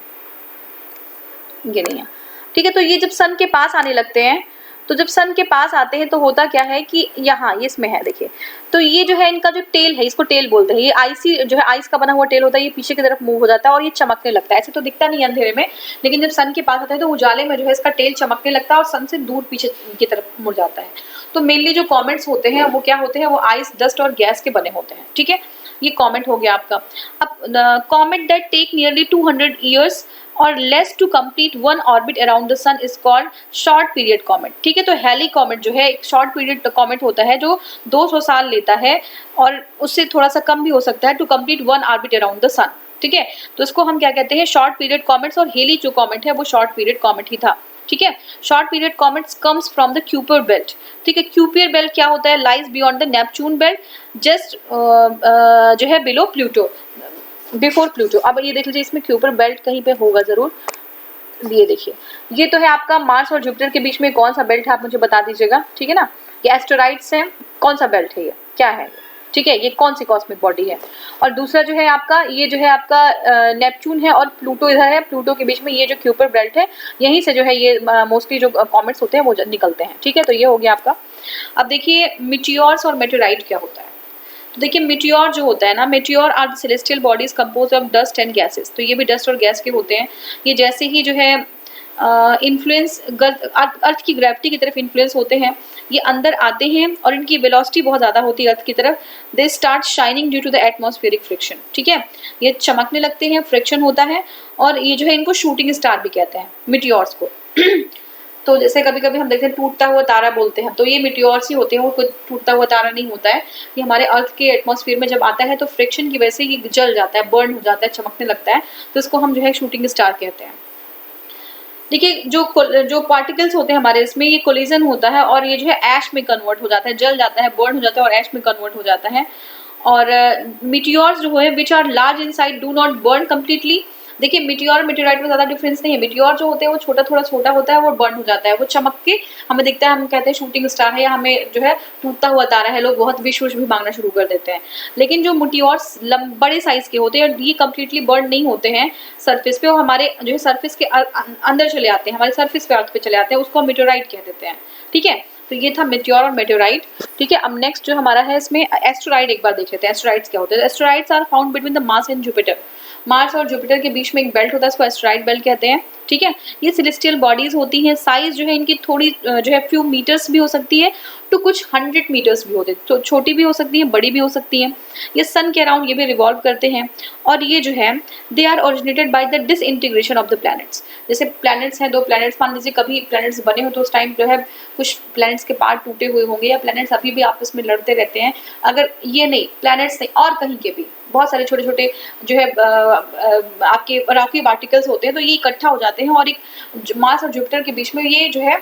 ये नहीं है, ठीक है। तो ये जब सन के पास आने लगते हैं, तो जब सन के पास आते हैं तो होता क्या है कि यहाँ ये इसमें है, देखिए। तो ये जो है इनका जो टेल है, इसको टेल बोलते हैं, ये आइसी जो है आइस का बना हुआ टेल होता है, ये पीछे की तरफ मूव हो जाता है और ये चमकने लगता है। ऐसे तो दिखता नहीं है अंधेरे में, लेकिन जब सन के पास आता है तो उजाले में जो है इसका टेल चमकने लगता है और सन से दूर पीछे की तरफ मुड़ जाता है। तो मेनली जो कॉमेट्स होते हैं वो क्या होते हैं, वो आइस, डस्ट और गैस के बने होते हैं, ठीक है। ये कॉमेट हो गया आपका। अब comet that take nearly 200 years or less to complete one orbit around the sun is called short period comet, ठीक है। तो हेली कॉमेट जो है एक शॉर्ट पीरियड कॉमेट होता है जो 200 साल लेता है और उससे थोड़ा सा कम भी हो सकता है to complete one orbit around the sun, ठीक है। तो इसको हम क्या कहते हैं, शॉर्ट पीरियड कॉमेट्स। और हेली जो कॉमेट है वो शॉर्ट पीरियड कॉमेट ही था, ठीक है। Short period comets comes from the Kuiper belt, ठीक है। क्यूपियर बेल्ट क्या होता है, lies beyond the Neptune belt just जो है बिलो प्लूटो, बिफोर प्लूटो। अब ये देख लीजिए इसमें क्यूपर बेल्ट कहीं पे होगा जरूर, ये देखिए ये तो है आपका मार्स और जुपिटर के बीच में कौन सा बेल्ट है आप मुझे बता दीजिएगा, ठीक है ना। ये एस्टेरॉइड्स है, कौन सा बेल्ट है ये, क्या है, ठीक है, ये कौन सी कॉस्मिक बॉडी है। और दूसरा जो है आपका, ये जो है आपका नेपच्यून है और प्लूटो इधर है, प्लूटो के बीच में ये जो क्यूपर बेल्ट है, यहीं से जो है ये मोस्टली जो कॉमेट्स होते हैं वो निकलते हैं, ठीक है। तो ये हो गया आपका। अब देखिए मिटियोर्स और मेटेराइट क्या होता है। तो देखिए मिटियोर जो होता है ना, meteor are the celestial bodies compose of dust and gases. तो ये भी डस्ट और गैस के होते हैं। ये जैसे ही जो है इन्फ्लुएंस अर्थ की ग्रेविटी की तरफ इन्फ्लुएंस होते हैं, ये अंदर आते हैं और इनकी वेलोसिटी बहुत ज़्यादा होती है अर्थ की तरफ। They start shining due to the atmospheric friction, ठीक है। ये चमकने लगते हैं, फ्रिक्शन होता है, और ये जो है इनको शूटिंग स्टार भी कहते हैं, मिटियोर्स को। तो जैसे कभी कभी हम देखते हैं टूटता हुआ तारा बोलते हैं, तो ये मिटियोर्स ही होते हैं, वो कुछ टूटता हुआ तारा नहीं होता है। ये हमारे अर्थ के एटमॉस्फेयर में जब आता है तो फ्रिक्शन की वजह से ये जल जाता है, बर्न हो जाता है, चमकने लगता है, तो इसको हम जो है शूटिंग स्टार कहते हैं। देखिए जो पार्टिकल्स होते हैं हमारे इसमें, ये कोलिजन होता है और ये जो है ऐश में कन्वर्ट हो जाता है, जल जाता है, बर्न हो जाता है और ऐश में कन्वर्ट हो जाता है। और मिटियोर्स जो है which are large in size do not burn completely. देखिए मिटियोर मेटेराइट में ज़्यादा डिफरेंस नहीं है। मिटियोर जो होते हैं वो थोड़ा छोटा होता है, वो बर्न हो जाता है, वो चमक के हमें दिखता है, हम कहते हैं शूटिंग स्टार है, या हमें जो है टूटता हुआ तारा है, लोग बहुत विश भी मांगना शुरू कर देते हैं। लेकिन जो मिटियोर्स बड़े साइज के होते हैं, ये कम्प्लीटली बर्न नहीं होते हैं सरफेस पे, वो हमारे जो है सरफेस के अंदर चले आते हैं, हमारे सरफेस पे अर्थ पे चले आते हैं, उसको मेटेराइट कह देते हैं, ठीक है। तो ये था मिटियोर और मेटेराइट, ठीक है। अब नेक्स्ट जो हमारा है इसमें एस्टेरॉइड एक बार देख लेते हैं। एस्टेरॉइड्स क्या होते हैं। Asteroids are found between the Mars and Jupiter. Mars और जुपिटर के बीच में एक बेल्ट होता है, इसको एस्टेरॉइड बेल्ट कहते हैं, ठीक है। ये सेलेस्टियल बॉडीज होती हैं, साइज जो है इनकी थोड़ी जो है फ्यू मीटर्स भी हो सकती है तो कुछ 100 मीटर्स भी होते हैं, तो छोटी भी हो सकती है, बड़ी भी हो सकती हैं। ये सन के अराउंड ये भी रिवॉल्व करते हैं। और ये जो है they are originated by the disintegration of the planets. जैसे प्लैनेट्स हैं, 2 प्लैनेट्स, मान लीजिए कभी प्लैनेट्स बने हो तो उस टाइम जो है कुछ प्लैनेट्स के पार्ट टूटे हुए होंगे, या प्लैनेट्स अभी भी आपस में लड़ते रहते हैं। अगर ये नहीं, प्लैनेट्स नहीं और कहीं के भी बहुत सारे छोटे छोटे जो है आपके रॉकी पार्टिकल्स होते हैं, तो ये इकट्ठा हो जाते हैं और एक मार्स और जुपिटर के बीच में ये जो है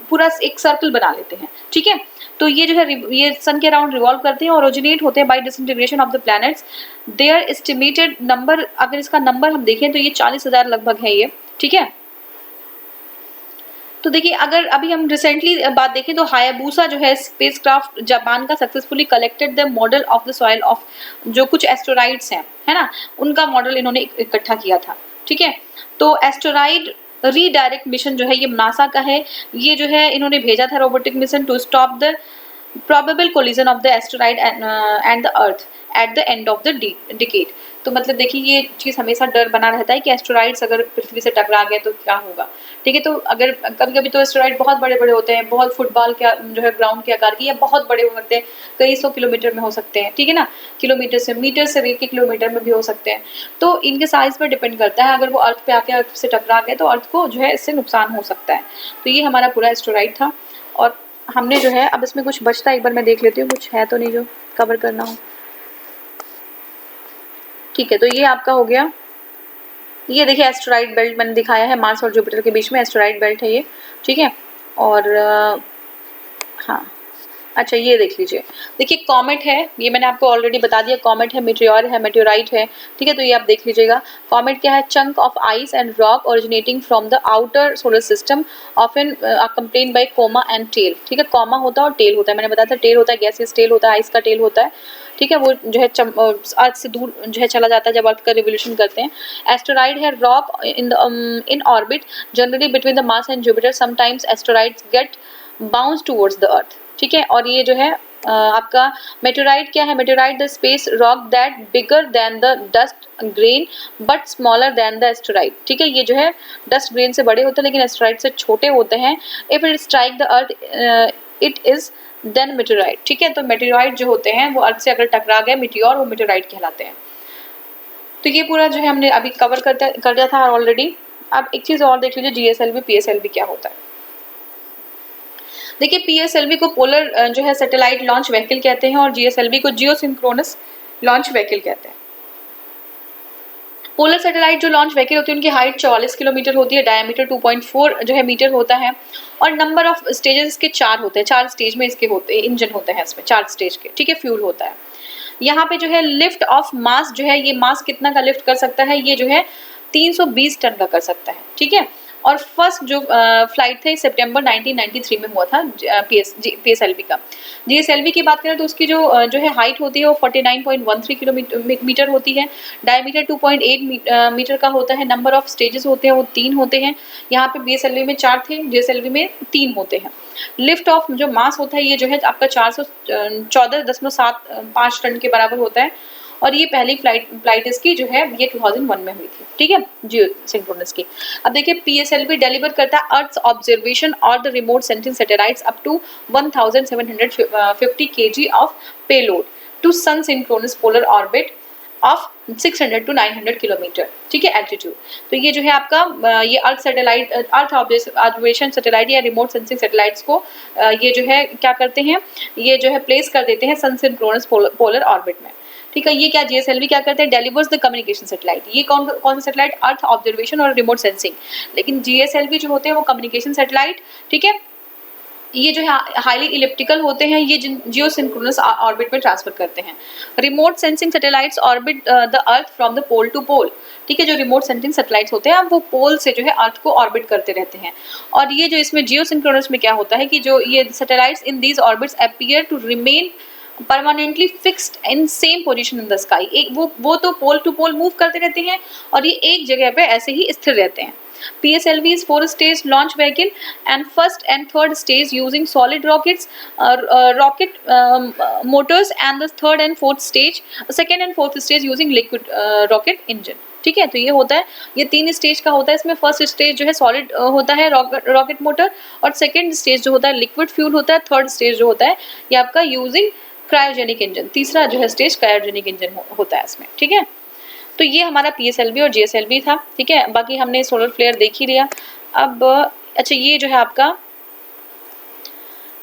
पूरा एक सर्कल बना लेते हैं, ठीक है। तो ये जो है ये सन के अराउंड रिवॉल्व करते हैं और ओरिजिनेट होते हैं by disintegration of the planets. Their estimated number, अगर इसका नंबर हम देखें तो ये 40,000 लगभग है ये, ठीक है। तो देखिए अगर अभी हम रिसेंटली बात देखें तो हायाबुसा जो है स्पेसक्राफ्ट जापान का successfully collected the model of the soil of जो कुछ एस्टेरॉइड्स हैं, है ना, उनका मॉडल इन्होंने इकट्ठा किया था, ठीक है। तो एस्टेरॉइड रीडायरेक्ट मिशन जो है ये नासा का है, ये जो है इन्होंने भेजा था robotic mission to stop the probable collision of the asteroid and the earth at the end of the decade। तो मतलब देखिए ये चीज़ हमेशा डर बना रहता है कि एस्टेरॉइड्स अगर पृथ्वी से टकरा गए तो क्या होगा, ठीक है। तो अगर कभी कभी तो एस्टेरॉइड बहुत बड़े बड़े होते हैं, बहुत फुटबॉल के जो है ग्राउंड के आकार की, या बहुत बड़े हो सकते हैं, कई 100 किलोमीटर में हो सकते हैं, ठीक है ना, किलोमीटर से मीटर से भी किलोमीटर में भी हो सकते हैं। तो इनके साइज पर डिपेंड करता है, अगर वो अर्थ पे आके अर्थ से टकरा गए तो अर्थ को जो है इससे नुकसान हो सकता है। तो ये हमारा पूरा एस्टेरॉइड था और हमने जो है अब इसमें कुछ बचता है, एक बार मैं देख लेती हूँ कुछ है तो नहीं जो कवर करना हो, ठीक है। तो ये आपका हो गया, ये देखिए एस्टेरॉइड बेल्ट मैंने दिखाया है, मार्स और जुपिटर के बीच में एस्टेरॉइड बेल्ट है ये, ठीक है। और हाँ अच्छा ये देख लीजिए, देखिए कॉमेट है, ये मैंने आपको ऑलरेडी बता दिया, कॉमेट है, मेटेओर है, मेटेओराइट है, ठीक है। तो ये आप देख लीजिएगा, कॉमेट क्या है, chunk of ice and rock originating from the outer solar system often accompanied by coma and tail, ठीक है। कॉमा होता है और टेल होता है, मैंने बताया था टेल होता है गैसियस टेल होता है, आइस का टेल होता है, ठीक है। वो जो है अर्थ से दूर जो है चला जाता है जब अर्थ का रिवोल्यूशन करते हैं। एस्टेरॉइड है rock in orbit generally between the Mars and Jupiter, sometimes asteroids get bounce towards the earth, ठीक है। और ये जो है आपका मेटेओराइट क्या है, meteorite the space rock that bigger than the dust grain but smaller than the asteroid, ठीक है। ये जो है डस्ट ग्रेन से बड़े होते हैं लेकिन एस्टेरॉइड से छोटे होते हैं। If it strike the earth it is then meteorite, ठीक है। तो मेटेओराइट जो होते हैं वो अर्थ से अगर टकरा गए मेटेओर, वो मेटेओराइट कहलाते हैं। तो ये पूरा जो है हमने अभी कवर कर दिया था ऑलरेडी। अब एक चीज़ और देख लीजिए, जीएसएलवी पीएसएलवी क्या होता है। देखिए पीएसएलवी को पोलर जो है सैटेलाइट लॉन्च व्हीकल कहते हैं और जीएसएलवी को जियोसिंक्रोनस लॉन्च व्हीकल कहते हैं। पोलर सैटेलाइट जो लॉन्च व्हीकल होती है उनकी हाइट 44 किलोमीटर होती है, डायमीटर 2.4 जो है मीटर होता है और नंबर ऑफ स्टेजेस इसके 4 होते हैं, 4 स्टेज में इसके होते हैं, इंजन होते हैं इसमें 4 स्टेज के, ठीक है। फ्यूल होता है यहाँ पे जो है। लिफ्ट ऑफ मास जो है, ये मास कितना का लिफ्ट कर सकता है, ये जो है 320 टन का कर सकता है, ठीक है। और फर्स्ट जो फ्लाइट थे सितंबर 1993 में हुआ था पीएसएलवी का। जीएसएलवी की बात करें तो उसकी जो है हाइट होती है वो 49.13 मीटर होती है, डायमीटर 2.8 मीटर का होता है, नंबर ऑफ स्टेजेस होते हैं वो 3 होते हैं। यहाँ पे बीएसएलवी में 4 थे, जीएसएलवी में 3 होते हैं। लिफ्ट ऑफ जो मास होता है ये जो है आपका 414.75 टन के बराबर होता है और ये पहली फ्लाइट इसकी जो है ये 2001 में हुई थी, ठीक है, जियो सिंक्रोनस की। अब देखिए पीएसएलवी डिलीवर करता है अर्थ ऑब्जर्वेशन और the remote sensing satellites up to 1750 kg of payload to sun synchronous polar orbit of 600 to 900 kilometre, ठीक है, एल्टीट्यूड। तो ये जो है आपका ये earth satellite, earth observation satellite या रिमोट सेंसिंग सैटेलाइट्स को ये जो है क्या करते हैं, ये जो है प्लेस कर देते हैं सन सिंक्रोनस पोलर ऑर्बिट में, ठीक है। ये क्या जीएसएलवी क्या करते हैं, डिलीवर्स द कम्युनिकेशन सैटेलाइट। ये कौन सा सैटेलाइट, अर्थ ऑब्जर्वेशन और रिमोट सेंसिंग। लेकिन जीएसएलवी जो होते हैं वो कम्युनिकेशन सैटेलाइट, ठीक है, ये जो है हाईली इलिप्टिकल होते हैं, ये जियो सिंक्रोनस ऑर्बिट में ट्रांसफर करते हैं। Remote sensing satellites orbit the earth from the pole to pole, ठीक है। जो रिमोट सेंसिंग सैटेलाइट्स होते हैं वो पोल से जो है अर्थ को ऑर्बिट करते रहते हैं। और ये जो इसमें जियो सिंक्रोनस में क्या होता है कि जो ये satellites in these orbits appear to remain permanently fixed in same position in the sky. एक वो तो पोल टू पोल मूव करते रहते हैं और ये एक जगह पे ऐसे ही स्थिर रहते हैं। PSLV is 4-stage launch vehicle and first and third stage using solid rockets, rocket motors, and the third and fourth stage, second and fourth stage using liquid rocket engine, ठीक है। तो ये होता है, ये 3 स्टेज का होता है। इसमें फर्स्ट स्टेज जो है सॉलिड होता है रॉकेट मोटर और सेकेंड स्टेज जो होता है लिक्विड फ्यूल होता है, थर्ड स्टेज जो होता है ये आपका यूजिंग क्रायोजेनिक इंजन, तीसरा जो है स्टेज क्रायोजेनिक इंजन होता है इसमें, ठीक है। तो ये हमारा पीएसएलवी और जीएसएलवी था, ठीक है। बाकी हमने सोलर फ्लेयर देख ही लिया। अब अच्छा ये जो है आपका,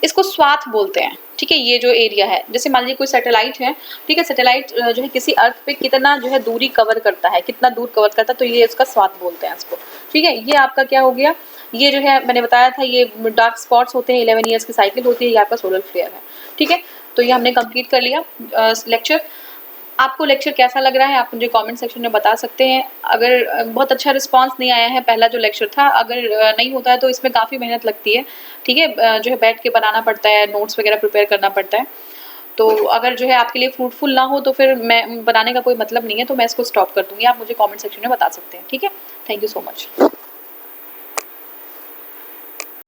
इसको स्वाथ बोलते हैं, ठीक है, ये जो एरिया है, जैसे मान लीजिए कोई सैटेलाइट है, ठीक है, सैटेलाइट जो है किसी अर्थ पे कितना जो है दूरी कवर करता है, कितना दूर कवर करता है, तो ये इसका स्वाथ बोलते हैं इसको। ठीक है, ये आपका क्या हो गया, ये जो है मैंने बताया था, ये डार्क स्पॉट्स होते हैं, 11 ईयर्स की साइकिल होती है, ये आपका सोलर फ्लेयर है। ठीक है, तो ये हमने कंप्लीट कर लिया लेक्चर। आपको लेक्चर कैसा लग रहा है आप मुझे कमेंट सेक्शन में बता सकते हैं। अगर बहुत अच्छा रिस्पांस नहीं आया है पहला जो लेक्चर था, अगर नहीं होता है तो इसमें काफ़ी मेहनत लगती है। ठीक है, जो है बैठ के बनाना पड़ता है, नोट्स वगैरह प्रिपेयर करना पड़ता है। तो अगर जो है आपके लिए फ्रूटफुल ना हो तो फिर मैं बनाने का कोई मतलब नहीं है, तो मैं इसको स्टॉप कर दूंगी। आप मुझे कमेंट सेक्शन में बता सकते हैं। ठीक है, थैंक यू सो मच।